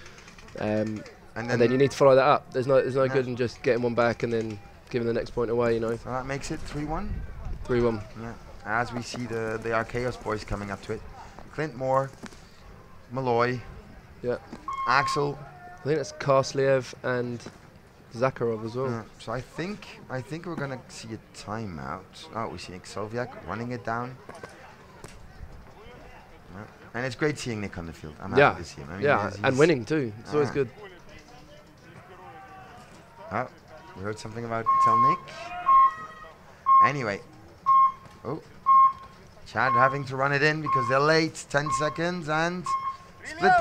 and then you need to follow that up. There's no good in just getting one back and then giving the next point away. You know. So that makes it 3-1. 3-1. Yeah. as we see the Archaeos boys coming up to it. Clint Moore, Malloy, Yeah. Axel. I think that's Karsliev and Zakharov as well. So I think we're gonna see a timeout. Oh, we see Nick Soviak running it down. Yeah. And it's great seeing Nick on the field. I'm happy to see him. I mean, and winning too. It's always good. Oh, we heard something about tell Nick. Anyway. Oh. Chad having to run it in because they're late. 10 seconds and split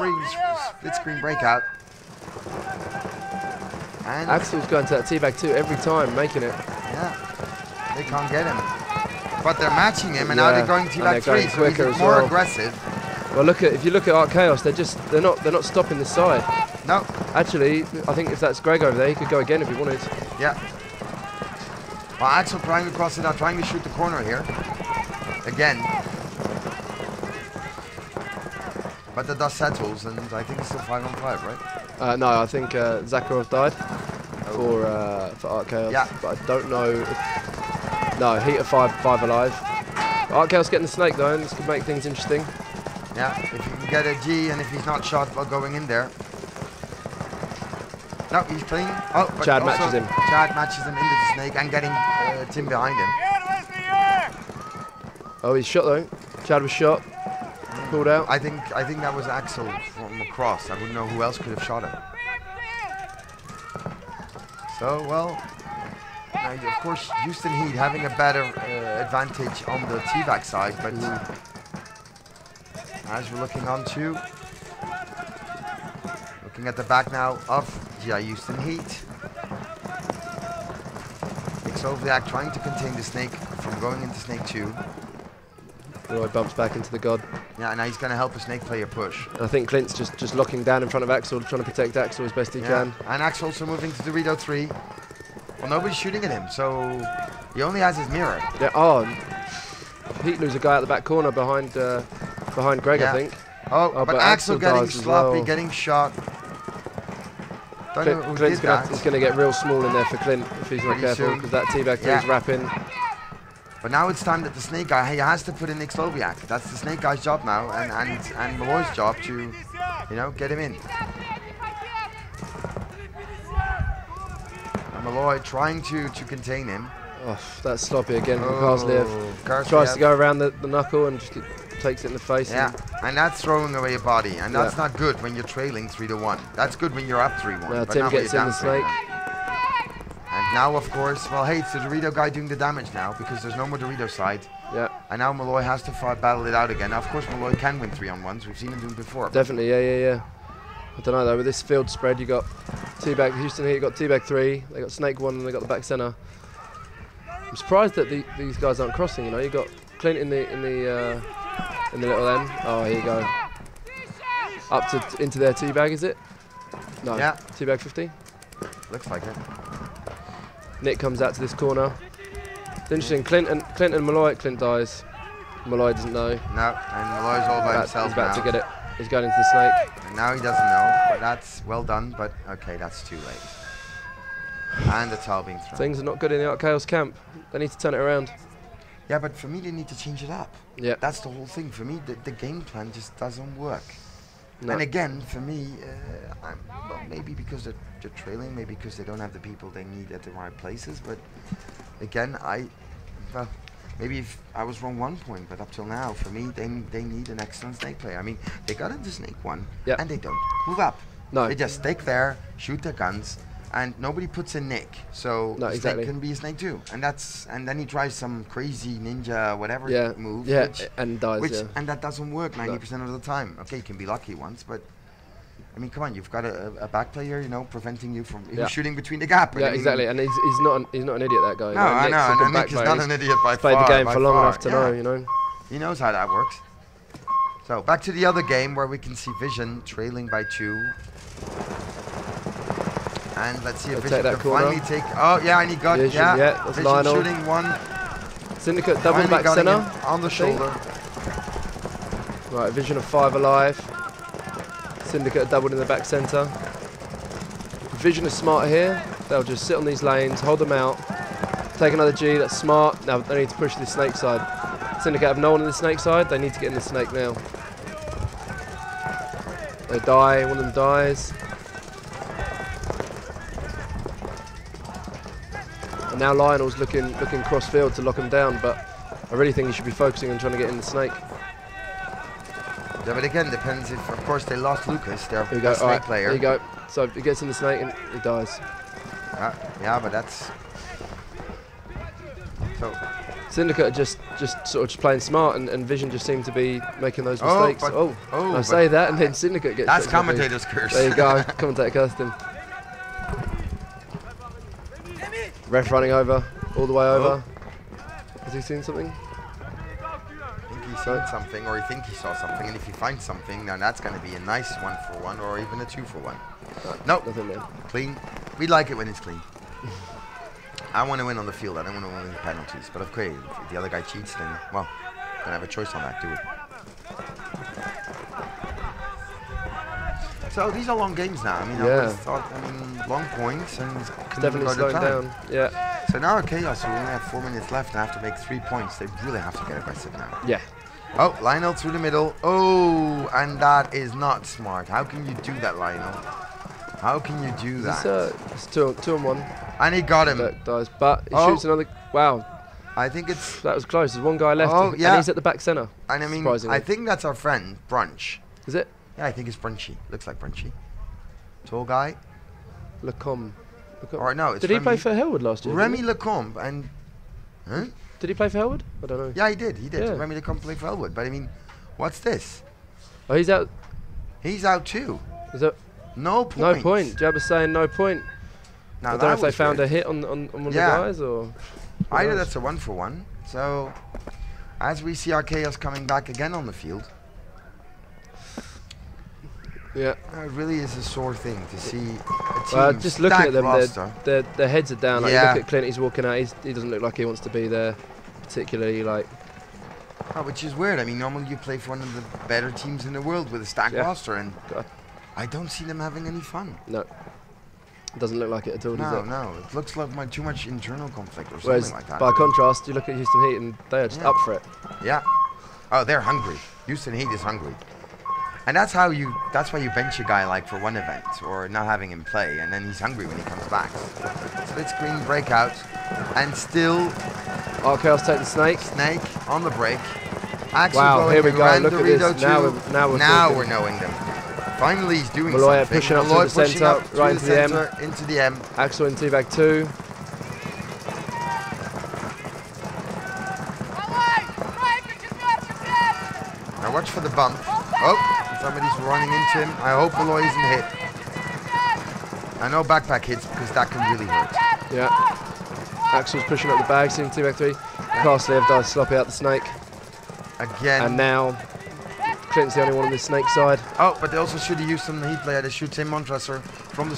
screen breakout. And Axel's going to that teabag too every time, making it. Yeah. They can't get him. But they're matching him and now they're going teabag 3, so he's more aggressive. Well, if you look at Archaeos, they're not stopping this side. No. Actually, I think if that's Greg over there, he could go again if he wanted. Yeah. Well, Axel trying to cross it out, trying to shoot the corner here. Again. But the dust settles, and I think it's still 5-on-5, right? No, I think Zakharov died for Archaeos. Yeah. But I don't know if... No, Heat are 5 alive. Archaeos getting the snake though, and this could make things interesting. Yeah, if you can get a G, and if he's not shot while going in there. No, he's clean. Oh, but Chad matches him. Chad matches him into the snake and getting Tim behind him. Oh, he's shot though. Chad was shot. Pulled out. I think that was Axel from across. I wouldn't know who else could have shot him. So, well, now, of course, Houston Heat having a better advantage on the T-back side, but as we're looking at the back now of GI Houston Heat. Nick Soviak trying to contain the snake from going into snake 2. Roy bumps back into the god. Yeah, now he's going to help a snake player push. And I think Clint's just locking down in front of Axel, trying to protect Axel as best he can. And Axel also moving to Dorito 3. Well, nobody's shooting at him, so he only has his mirror. Yeah. Oh, Heat lose a guy at the back corner behind Greg, I think. Oh, but Axel getting sloppy, getting shot. Don't know who Clint's did that. He's going to get real small in there for Clint if he's not careful, because that teabag 3 is wrapping. But now it's time that the snake guy, he has to put in Nick Sloviak. That's the snake guy's job now, and Malloy's job to, get him in. And Malloy trying to contain him. Oh, that's sloppy again from Karsliev. Tries to go around the knuckle and just takes it in the face. Yeah, and that's throwing away a body, and that's not good when you're trailing 3-1. That's good when you're up 3-1. Now but Tim not gets in the snake. And now, of course, well, hey, it's the Dorito guy doing the damage now because there's no more Dorito side. Yeah. And now Malloy has to battle it out again. Now, of course, Malloy can win 3-on-1s. We've seen him do it before. Definitely, yeah. I don't know though. With this field spread, you got teabag Houston here. You got teabag 3. They got snake 1, and they got the back center. I'm surprised that these guys aren't crossing. You got Clint in the little end. Oh, here you go. Up into their teabag, is it? No. Yeah. Teabag 50. Looks like it. Nick comes out to this corner. It's interesting. Clint and Malloy. Clint dies. Malloy doesn't know. No, and Malloy's all by himself He's about now. to get it. He's going into the snake. And now he doesn't know. But that's well done. But okay, that's too late. And the towel being thrown. Things are not good in the Archaeos camp. They need to turn it around. Yeah, but for me, they need to change it up. Yeah. That's the whole thing. For me, the game plan just doesn't work. No. And again, for me, maybe because they're trailing, maybe because they don't have the people they need at the right places. But again, maybe if I was wrong 1 point, but up till now, for me, they need an excellent snake player. I mean, they got into snake 1, and they don't move up. No. They just stick there, shoot their guns, and nobody puts in Nick. So snake can be a snake 2, and then he tries some crazy ninja whatever move. Yeah, and dies. And that doesn't work 90% of the time. Okay, you can be lucky once, but I mean, come on, you've got a back player, preventing you from shooting between the gap. Yeah, exactly. And he's not an idiot, that guy. No, I know. And Nick is not an idiot by far. He's played the game for long enough to know. He knows how that works. So back to the other game where we can see Vision trailing by 2. And let's see if Vision can finally take. Oh yeah, and he got Vision, that's Vision Lionel. shooting 1. Syndicate double back center on the shoulder. Right, Vision of 5 alive. Syndicate doubled in the back center. Vision is smart here. They'll just sit on these lanes, hold them out, take another G. That's smart. Now they need to push this snake side. Syndicate have no one on the snake side. They need to get in the snake now. They die. One of them dies. And now Lionel's looking cross field to lock him down, but I really think he should be focusing on trying to get in the snake. Yeah, but again, depends if, of course, they lost Lucas, their Here you go. snake player. There you go. So he gets in the snake and he dies. Yeah, but that's... So... Syndicate are just sort of playing smart, and Vision just seemed to be making those Oh, mistakes. but- I say that, and then Syndicate gets... That's shot in the face. commentator's curse. There you go. Commentator cursed him. Ref running over, all the way over. Has he seen something? I think he's seen something, or he think he saw something, and if he finds something, then that's going to be a nice 1-for-1, or even a 2-for-1. No, Nothing there. clean. We like it when it's clean. I want to win on the field. I don't want to win with penalties. But okay, if the other guy cheats, then, well, don't have a choice on that, do it? So these are long games now. I mean, I always thought, long points and It's definitely slowing down. Yeah. So now Chaos, we only have 4 minutes left and have to make 3 points. They really have to get aggressive now. Yeah. Oh, Lionel through the middle. Oh, and that is not smart. How can you do that, Lionel? How can you do that? It's two on one. And he got him. That dies, but he shoots another. Wow, I think it's... that was close. There's one guy left, Oh, yeah. and he's at the back centre. And I mean, surprisingly. I think that's our friend, Brunch. Is it? Yeah, I think it's Brunchy. Looks like Brunchy. Tall guy. Lacombe. Or no, it's Did he Remy. play for Hellwood last year? Remy Lacombe and... Huh? Did he play for Hellwood? I don't know. Yeah, he did. He did. Yeah. Remy Lacombe played for Elwood. But I mean, what's this? Oh, he's out. He's out too. Is that No point. no point? Jabba's saying no point. Now I don't know that if they was found weird. a hit on one of the Yeah. guys or. Either knows? that's a 1-for-1. So, as we see our Chaos coming back again on the field, Yeah. it really is a sore thing to see a team Just looking at stacked them, roster. their heads are down. Like, you Yeah. look at Clint, he's walking out. He doesn't look like he wants to be there, particularly like. Oh, which is weird. I mean, normally you play for one of the better teams in the world with a stacked Yeah. roster, and God. I don't see them having any fun. No. Doesn't look like it at all, does No, it? no. It looks like too much internal conflict or something Whereas, like that. by contrast, you look at Houston Heat and they are just up for it. Yeah. Oh, they're hungry. Houston Heat is hungry. And that's why you bench a guy like for one event or not having him play, and then he's hungry when he comes back. Split screen breakout, and still Chaos take the snake. Snake on the break. Axel Wow, going here we with go, look at Randorito this. too. Now we're Now talking. we're knowing them. Finally he's doing Malloy something. pushing up Malloy to the pushing centre, up right to into the M. centre, into the M. Axel in teabag 2. Now watch for the bump. Oh, somebody's running into him. I hope Malloy isn't hit. I know backpack hits because that can really hurt. Yeah. Axel's pushing up the bags in teabag 3. Castley have died sloppy out the snake. Again. And now Clint's the only one on this snake side. Oh, but they also should have used some Heat player to shoot Tim Montresor from the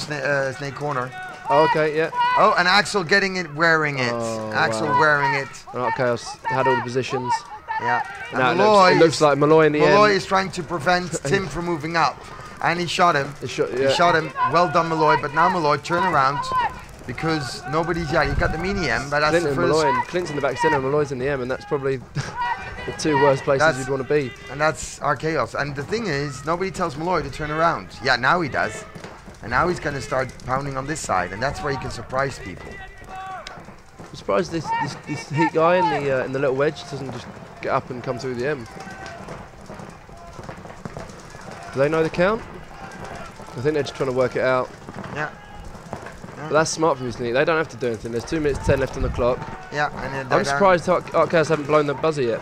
snake corner. Oh, okay, yeah. Oh, and Axel getting it, wearing it. Oh, Axel wow. wearing it. Right, Chaos had all the positions. Yeah. And Now Malloy it looks like Malloy in the Malloy end. is trying to prevent Tim from moving up. And he shot him. He shot him. Well done, Malloy. But now Malloy, turn around. Because nobody's... Yeah, you've got the mini M, but that's Clint the and first... Malloy. Clint's in the back centre and Malloy's in the M, and that's probably the two worst places you'd want to be. And that's our Chaos. And the thing is, nobody tells Malloy to turn around. Yeah, now he does. And now he's going to start pounding on this side. And that's where he can surprise people. I'm surprised this Heat guy in the little wedge doesn't just get up and come through the M. Do they know the count? I think they're just trying to work it out. Yeah. But that's smart from Houston Heat. They don't have to do anything. There's 2 minutes 10 left on the clock. Yeah. And I'm surprised Chaos haven't blown the buzzer yet.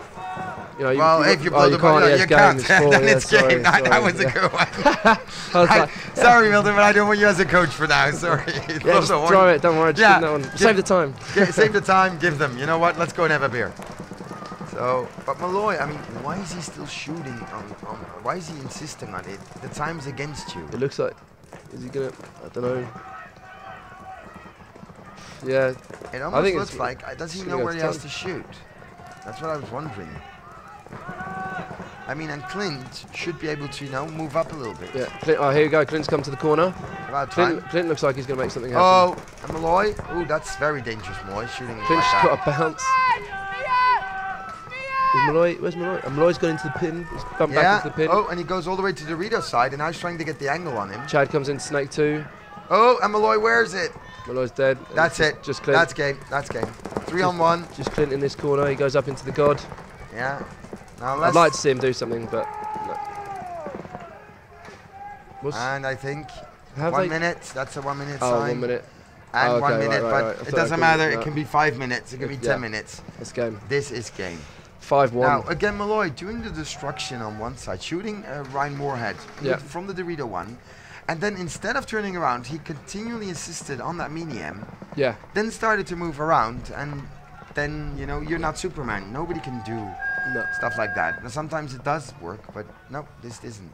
You know, well, if you blow the buzzer, you can't. Then it's game. That was a good one. Sorry, Milton, but I don't want you as a coach for now. Sorry. Yeah, just throw it. Don't worry. Just give that one. Save the time. Save the time. Give them. You know what? Let's go and have a beer. So, but Malloy, I mean, why is he still shooting on why is he insisting on it? The time's against you. It looks like, is he gonna, I don't know. Yeah. It almost looks like, does he know where he has to shoot? That's what I was wondering. I mean, and Clint should be able to, move up a little bit. Yeah, Clint, oh, here you go, Clint's come to the corner. About time. Clint looks like he's gonna make something happen. Oh, and Malloy, ooh, that's very dangerous, Malloy, shooting Clint's like that. got a bounce. Malloy? Where's Malloy? Malloy's gone into the pin. He's bumped back into the pin. Oh, and he goes all the way to the Dorito side, and now he's trying to get the angle on him. Chad comes in snake 2. Oh, and Malloy wears it. Malloy's dead. That's it. Just Clint. That's game. That's game. 3 on 1. Just Clint in this corner. He goes up into the God. Yeah. Now I'd like to see him do something, but no. And I think Have 1 they- minute. That's a 1 minute Oh, sign. 1 minute. And Oh, okay, 1 minute, right. I but it thought doesn't I matter. couldn't- It no. can be 5 minutes. It can be 10 Yeah. minutes. That's game. This is game. 5-1. Now, again, Malloy doing the destruction on one side, shooting Ryan Moorhead Yeah. from the Dorito one. And then instead of turning around, he continually insisted on that medium, Yeah. then started to move around. And then, you know, you're not Superman. Nobody can do No. stuff like that. Now, sometimes it does work, but no, this isn't.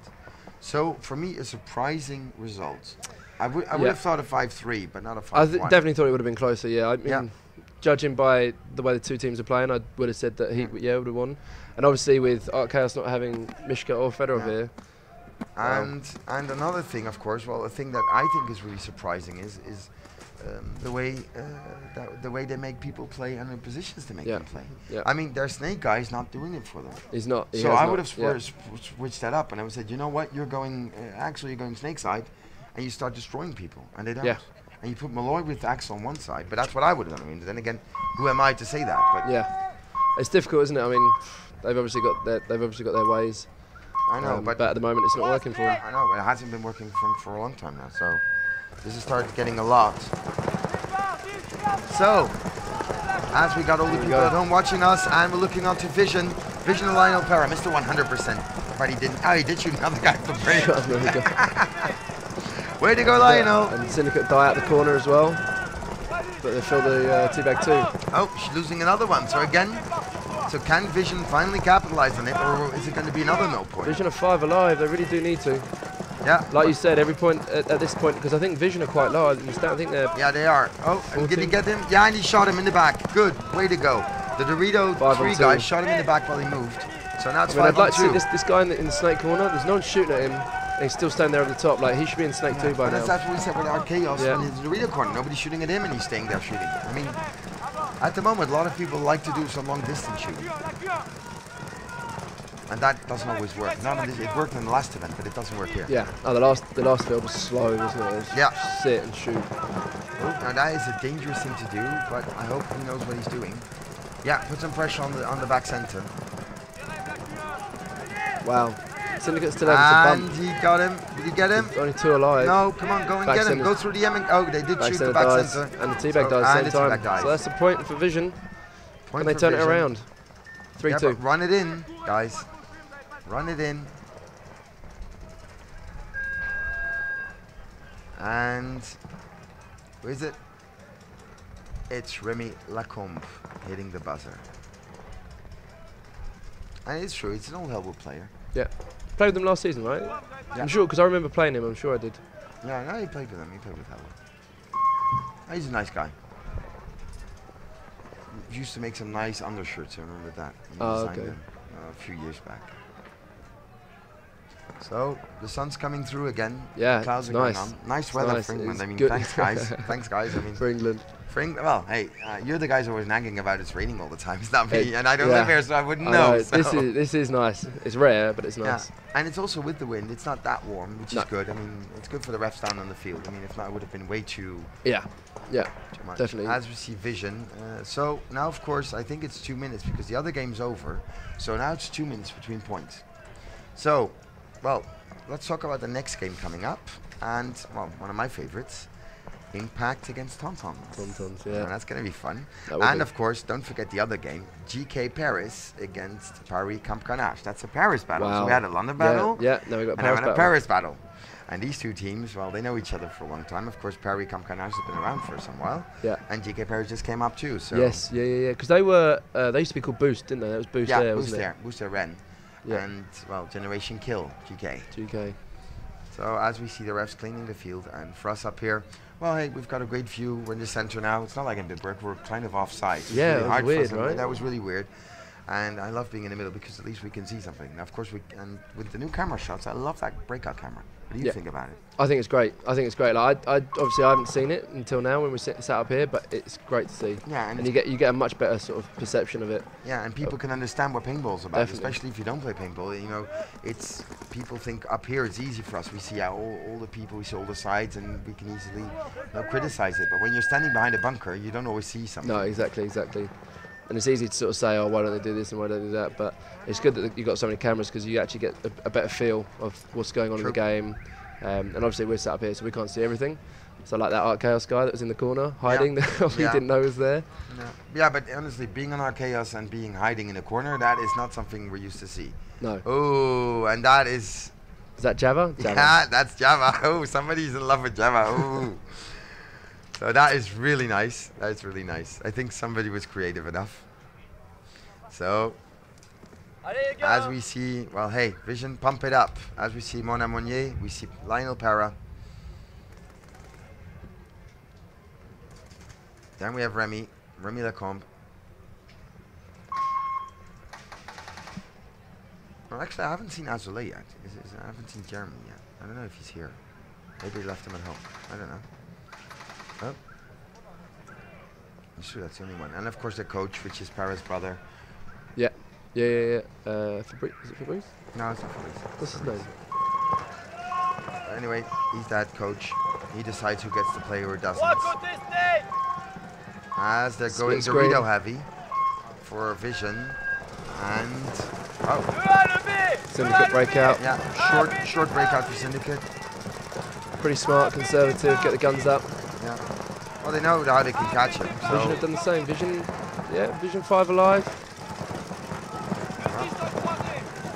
So, for me, a surprising result. I would Yeah. have thought a 5-3, but not a I 5-1. definitely thought it would have been closer, yeah. I mean, Yeah. judging by the way the two teams are playing, I would have said that Heat would have won. And obviously with Art Chaos not having Mishka or Fedorov Yeah. here. And another thing, of course, well, a thing that I think is really surprising is the way they make people play and the positions they make Yeah. them play. Yeah. I mean, their snake guy is not doing it for them. He's not. he So has I not, would have yeah. switched that up, and I would have said, you know what, you're going actually you're going snake side, and you start destroying people, and they don't. Yeah. And you put Malloy with Axe on one side, but that's what I would have done. I mean, then again, who am I to say that? But Yeah. It's difficult, isn't it? I mean, they've obviously got their ways. I know, but at the moment it's not working for them. I know, but it hasn't been working for a long time now, so this has started getting a lot. So, as we got all the people at home watching us, and we're looking on to Vision and Lionel Pera, Mr. 100%. But he didn't. Oh, he did shoot another guy from free. Way to go, Lionel. And Syndicate die out the corner as well. But they fill the teabag too. Oh, she's losing another one. So again, so can Vision finally capitalize on it, or is it going to be another no point? Vision are 5 alive, they really do need to. Yeah. Like you said, every point at this point, because I think Vision are quite low. I think they're. Yeah, they are. Oh, and did he get him? Yeah, and he shot him in the back. Good. Way to go. The Dorito 3 guy shot him in the back while he moved. So now it's 5 I'd like on 2. to see this guy in the snake corner. There's no one shooting at him. And he's still standing there at the top. Like, he should be in snake 2 by now. That's what we said with our chaos Yeah. when he's in the Dorito corner. Nobody's shooting at him and he's staying there shooting. I mean, at the moment, a lot of people like to do some long distance shooting. And that doesn't always work. None of this, it worked in the last event, but it doesn't work here. Yeah. Oh, the last field was slow, wasn't it? It was Yeah. just sit and shoot. Oh, now that is a dangerous thing to do, but I hope he knows what he's doing. Yeah, put some pressure on the back center. Wow. Syndicate still able to And bump. he got him. Did he get him? Only 2 alive. No, come on, go and Back get him. center. Go through the M. Oh, they did Back shoot center the back dies, center. and the teabag So- dies at and the the same teabag time. dies. So that's the point for Vision. Point Can they for turn it Vision. around? 3-2. Yeah, but run it in, guys. Run it in. And who is it? It's Remy Lacombe hitting the buzzer. And it's true, it's an old Hellwood player. Yeah. Played with them last season, right? Yeah. I'm sure, because I remember playing him. I'm sure I did. Yeah, no, he played with him. He played with Hellwood. He's a nice guy. He used to make some nice undershirts. I remember that. He designed okay. them, a few years back. So the sun's coming through again. Yeah, The clouds it's are nice. going on. Nice It's weather, nice. Fringman. It's I mean, good. thanks, guys. Thanks, guys. I mean, For England. Well, hey, you're the guys always nagging about it's raining all the time. It's not me, and I don't yeah. live here, so I wouldn't I know. This is nice. It's rare, but it's nice. Yeah, and it's also with the wind. It's not that warm, which No. is good. I mean, it's good for the refs down on the field. I mean, if not, it would have been way too Yeah. Yeah. much. Definitely. As we see Vision. So now, of course, I think it's 2 minutes because the other game's over. So now it's 2 minutes between points. So, well, let's talk about the next game coming up. And, well, one of my favorites, Impact against Tauntauns. Tauntauns, yeah. And that's going to be fun. That will And, be. of course, don't forget the other game, GK Paris against Paris Campcanache. That's a Paris battle. So Wow. we had a London battle. Yeah. Now we got And Paris now battle. a Paris battle. And these two teams, well, they know each other for a long time. Of course, Paris Campcanache has been around for some while. Yeah. And GK Paris just came up too. So Yes. Yeah. Because they were. They used to be called Boost, didn't they? That was Boost yeah, there, Boost wasn't there, Boost there, Ren. Yeah. And, well, Generation Kill, GK. it? 2K. So as we see the refs cleaning the field, and for us up here, well, hey, we've got a great view. We're in the center now. It's not like in Bidberg. We're kind of offside. It's Yeah, really it was hard for weird, us, and right? That was really weird. And I love being in the middle because at least we can see something. Now, of course, and with the new camera shots, I love that breakout camera. What do you think about it? I think it's great. I think it's great. Like, I obviously I haven't seen it until now when we sat up here, but it's great to see. Yeah, and you get a much better sort of perception of it. Yeah, and people can understand what paintball's about, Definitely. especially if you don't play paintball. You know, it's people think up here it's easy for us. We see all the people, we see all the sides, and we can easily criticize it. But when you're standing behind a bunker, you don't always see something. No, exactly. And it's easy to sort of say, oh, why don't they do this and why don't they do that? But it's good that you've got so many cameras because you actually get a better feel of what's going on in the game. And obviously we're sat up here, so we can't see everything. So like that Art Chaos guy that was in the corner hiding, that we didn't know was there. Yeah, but honestly, being on Art Chaos and being hiding in a corner, that is not something we're used to see. No. Oh, and that is... Is that Java? Yeah, that's Java. Oh, somebody's in love with Java. Oh. So that is really nice. That is really nice. I think somebody was creative enough. So, as we see, well, hey, Vision, pump it up. As we see Mona Monnier, we see Lionel Parra. Then we have Remy Lacombe. Well, actually, I haven't seen Azoulay yet. I haven't seen Jeremy yet. I don't know if he's here. Maybe they left him at home. I don't know. Oh. I'm sure that's the only one. And of course the coach, which is Parra's brother. Yeah. Fabrice? Is it Fabrice? No, it's not Fabrice. What's his name? Anyway, he's that coach. He decides who gets to play or doesn't. As they're going Dorito heavy for Vision. And Syndicate breakout. Yeah, short breakout for Syndicate. Pretty smart, conservative, get the guns up. Yeah. Well, they know how they can catch him. So Vision have done the same. Vision 5 alive.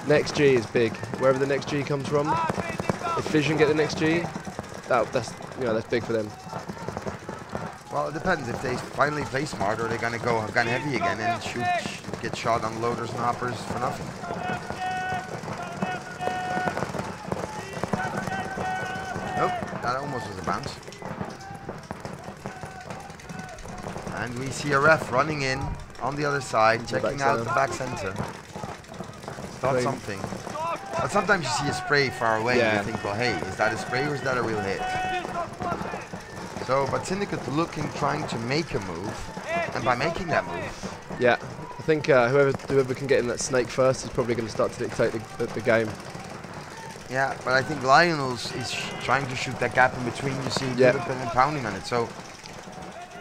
Next G is big. Wherever the next G comes from. If Vision get the next G, that's big for them. Well, it depends. If they finally play smart, or they're gonna go gun heavy again and get shot on loaders and hoppers for nothing. Nope, that almost was a bounce. And we see a ref running in on the other side, checking out the back center. Thought something. But sometimes you see a spray far away and you think, well, hey, is that a spray or is that a real hit? So, but Syndicate trying to make a move, and by making that move... Yeah, I think whoever can get in that snake first is probably going to start to dictate the game. Yeah, but I think Lionel is trying to shoot that gap in between. You see Philip and pounding on it. So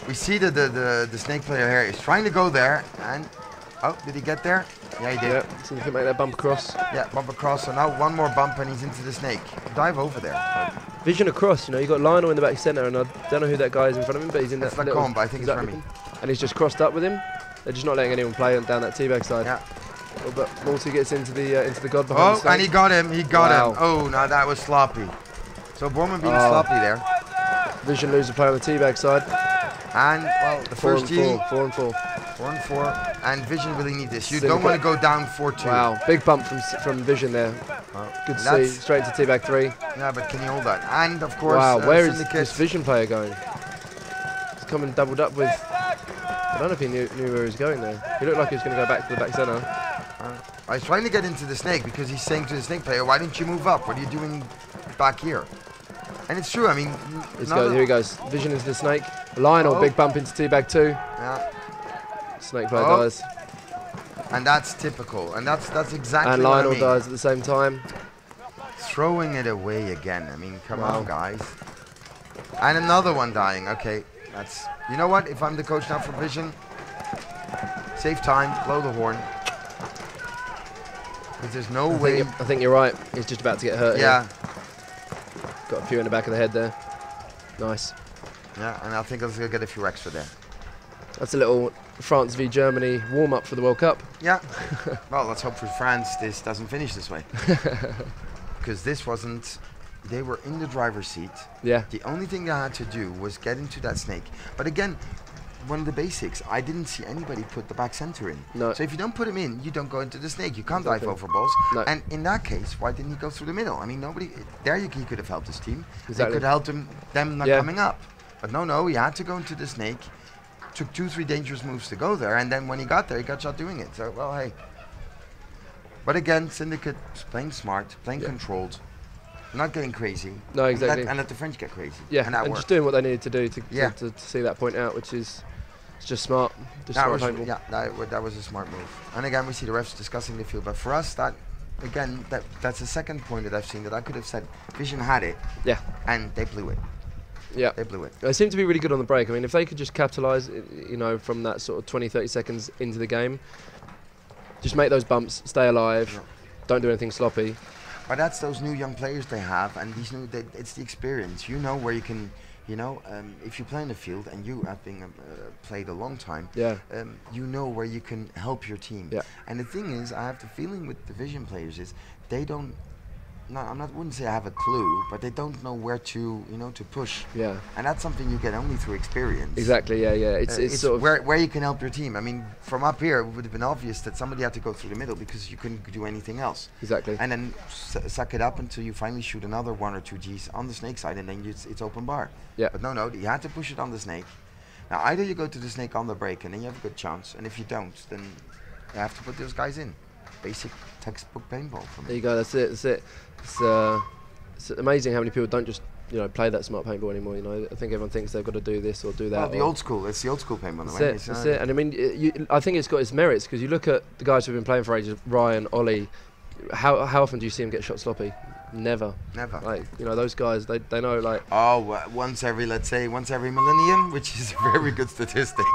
we see that the snake player here is trying to go there, and oh, did he get there? Yeah, he did. Yeah, so you can make that bump across. Yeah, bump across. So now one more bump and he's into the snake. Dive over there. Vision across. You got Lionel in the back centre, and I don't know who that guy is in front of him, but he's in that. It's Lacombe, I think it's Remy. And he's just crossed up with him. They're just not letting anyone play down that teabag side. Yeah. Oh, but Morty gets into the god behind the snake. And he got him. He got him. Oh, no, that was sloppy. So Borman being sloppy there. Vision loses play on the teabag side. And, well, the first G. 4 and 4. 4 and 4. And Vision really need this. You don't want to go down 4-2. Wow, big bump from Vision there. Good to see. Straight into teabag 3. Yeah, but can he hold that? And, of course, wow, where is Syndicate. this Vision player going? He's coming doubled up with... I don't know if he knew where he was going there. He looked like he was going to go back to the back centre. I was trying to get into the snake because he's saying to the snake player, why didn't you move up? What are you doing back here? And it's true, I mean... Here he goes. Vision into the snake. Lionel, big bump into teabag 2. Yeah. Snake player dies. And that's typical. And that's exactly and what Lionel I mean. dies at the same time. Throwing it away again. I mean, come on, guys. And another one dying. Okay, that's... You know what? If I'm the coach now for Vision, save time, blow the horn. Because there's no way... I think you're right. He's just about to get hurt. Yeah. Here. Got a few in the back of the head there. Nice. Yeah, and I think I'll get a few extra there. That's a little France v Germany warm-up for the World Cup. Yeah. Well, let's hope for France this doesn't finish this way. Because this wasn't... They were in the driver's seat. Yeah. The only thing they had to do was get into that snake. But again, one of the basics, I didn't see anybody put the back center in. No. So if you don't put him in, you don't go into the snake. You can't dive over balls. No. And in that case, why didn't he go through the middle? I mean, nobody... There he could have helped his team. Exactly. They could have helped them not coming up. But no, he had to go into the snake. took 2-3 dangerous moves to go there, and then when he got there, he got shot doing it. So, well, hey. But again, Syndicate is playing smart, playing controlled, not getting crazy. No, exactly. And let the French get crazy. Yeah, and just doing what they needed to do to see that point out, which is it's just smart. Just that smart was, paintball. yeah, that was a smart move. And again, we see the refs discussing the field. But for us, that's the second point that I've seen that I could have said Vision had it. Yeah. And they blew it. Yeah. They blew it. They seem to be really good on the break. I mean, if they could just capitalise, you know, from that sort of 20, 30 seconds into the game, just make those bumps, stay alive, don't do anything sloppy. But that's those new young players they have, and it's the experience. You know where you can, if you play in the field and you have been played a long time, you know where you can help your team. Yeah. And the thing is, I have the feeling with the Vision players is they don't. No, wouldn't say I have a clue, but they don't know where to, to push. Yeah. And that's something you get only through experience. Exactly. Yeah. It's sort of where you can help your team. I mean, from up here, it would have been obvious that somebody had to go through the middle because you couldn't do anything else. Exactly. And then suck it up until you finally shoot another 1 or 2 Gs on the snake side, and then it's open bar. Yeah. But no, you had to push it on the snake. Now, either you go to the snake on the break, and then you have a good chance, and if you don't, then you have to put those guys in. Basic textbook paintball for me. There you go. That's it. It's amazing how many people don't just play that smart paintball anymore. I think everyone thinks they've got to do this or do that. Well, the old school. It's the old school paintball. That's it. And I mean, I think it's got its merits because you look at the guys who've been playing for ages, Ryan, Ollie. How often do you see them get shot sloppy? Never. Like those guys, they know like. Oh, once every millennium, which is a very good statistic.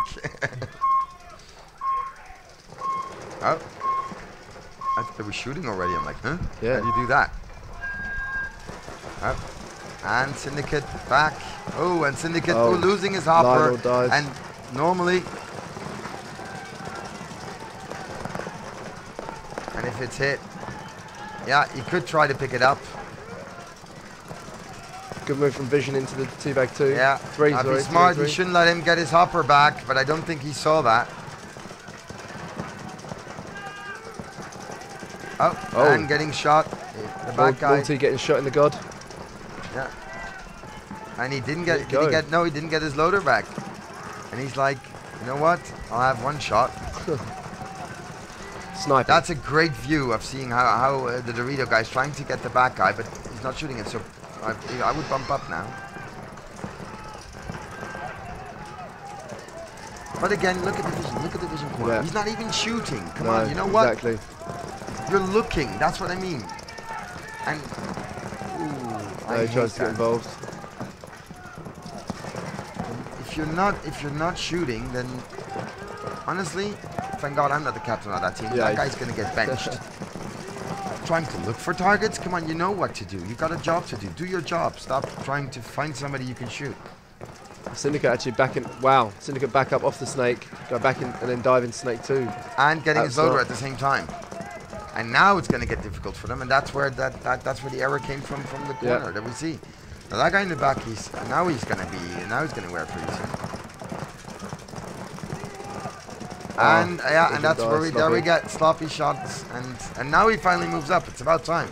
Oh. I thought they were shooting already. I'm like, huh? Yeah. How do you do that? And Syndicate back. Oh, and Syndicate losing his hopper. And normally, and if it's hit, he could try to pick it up. Good move from Vision into the 2x2. Yeah. Be smart. You shouldn't let him get his hopper back, but I don't think he saw that. Oh, and getting shot. The back guy. Multi getting shot in the god. Yeah. And he didn't get. He didn't get his loader back. And he's like, you know what? I'll have one shot. Sniper. That's a great view of seeing how the Dorito guy's trying to get the back guy, but he's not shooting it. So I would bump up now. But again, look at the vision. Look at the vision corner. Yeah. He's not even shooting. Come on. You know what? Exactly. You're looking. That's what I mean. And he tries to get involved. If you're not shooting, then honestly, thank God I'm not the captain of that team. Yeah, that guy's gonna get benched. Trying to look for targets. Come on, you know what to do. You got a job to do. Do your job. Stop trying to find somebody you can shoot. Syndicate actually back in. Wow, Syndicate back up off the snake, go back in, and then dive into snake 2. And getting his loader at the same time. And now it's going to get difficult for them, and that's where that's where the error came from the corner that we see. Now that guy in the back, he's going to wear pretty soon. And and that's where we get sloppy shots, and now he finally moves up. It's about time.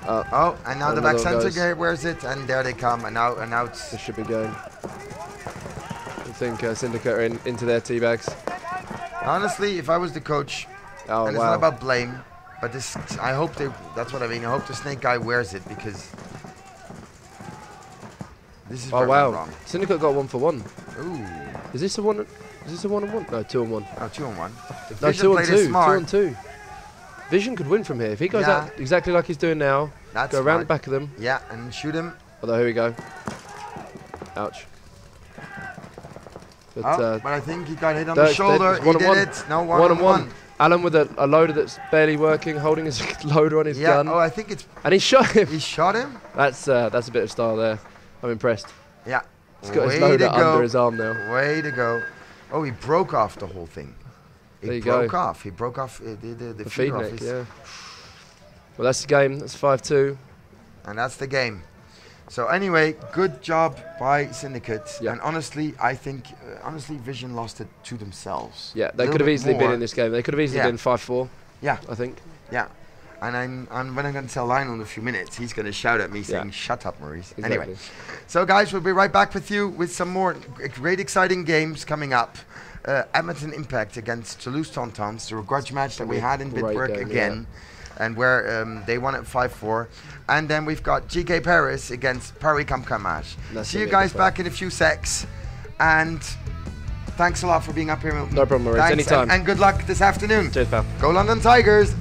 And now the back center guy wears it, and there they come, and now it's. This should be going. I think Syndicate are into their teabags. Honestly, if I was the coach. And it's not about blame, but I hope that's what I mean. I hope the snake guy wears it because this is wrong. Syndicate got 1 for 1. Ooh. Is this a 1? Is this a 1-on-1? No, 2-on-1. Oh, 2-on-1. No, 2-on-2. 2-on-2. Vision could win from here if he goes out exactly like he's doing now. Go around the back of them. Yeah, and shoot him. Although here we go. Ouch. But I think he got hit on the shoulder. He did it. No, 1-on-1. Alan with a loader that's barely working, holding his loader on his gun. Oh, I think it's. And he shot him. He shot him? That's a bit of style there. I'm impressed. Yeah. He's got his loader under his arm now. Way to go. Oh, he broke off the whole thing. He broke off the feed neck, off yeah. Well, that's the game. That's 5-2. And that's the game. So anyway, good job by Syndicate. Yeah. And honestly, I think Vision lost it to themselves. Yeah, they could have easily been in this game. They could have easily been 5-4. Yeah. I think. Yeah. And when I'm going to tell Lionel in a few minutes, he's going to shout at me saying, "Shut up, Maurice." Exactly. Anyway, so guys, we'll be right back with you with some more great, exciting games coming up. Edmonton Impact against Toulouse Tauntauns, the grudge match that we had in Bitburg again, and where they won at 5-4. And then we've got GK Paris against Paris Camcamage. See you guys back in a few secs. And thanks a lot for being up here, Milton. No problem, Maurice. Anytime. And good luck this afternoon. Cheers, pal. Go London Tigers.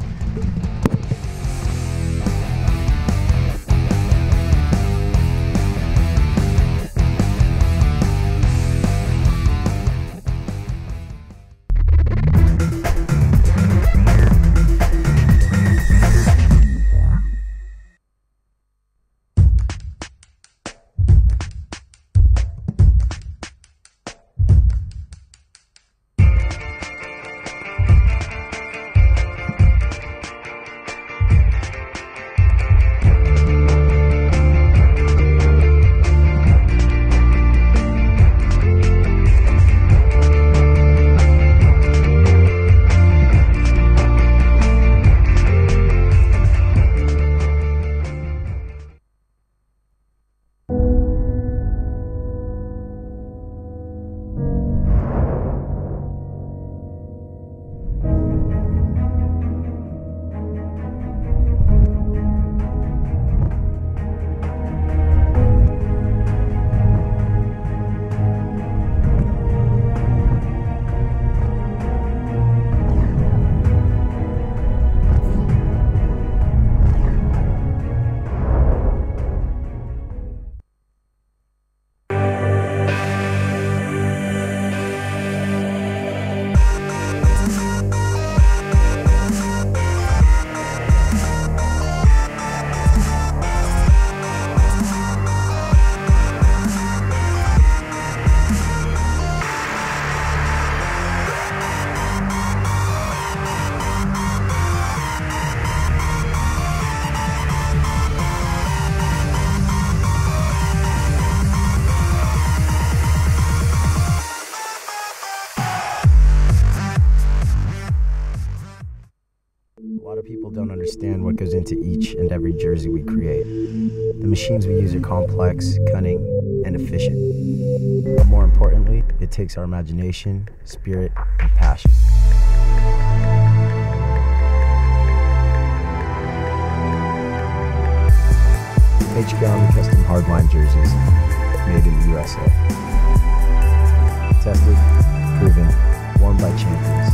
Don't understand what goes into each and every jersey we create. The machines we use are complex, cunning, and efficient. But more importantly, it takes our imagination, spirit, and passion. HK Army Custom Hardline jerseys, made in the USA. Tested, proven, worn by champions.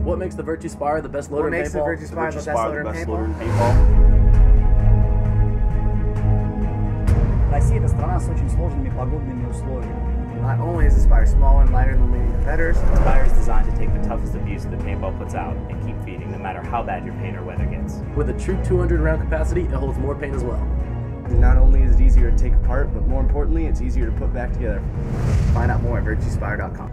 What makes the Virtue Spire the best loader in paintball? What makes the Virtue Spire the best loader in paintball? страна с очень сложными погодными условиями. Not only is the Spire smaller and lighter than leading competitors, the Spire is designed to take the toughest abuse that paintball puts out and keep feeding no matter how bad your paint or weather gets. With a true 200 round capacity, it holds more paint as well. And not only is it easier to take apart, but more importantly, it's easier to put back together. Find out more at virtuespire.com.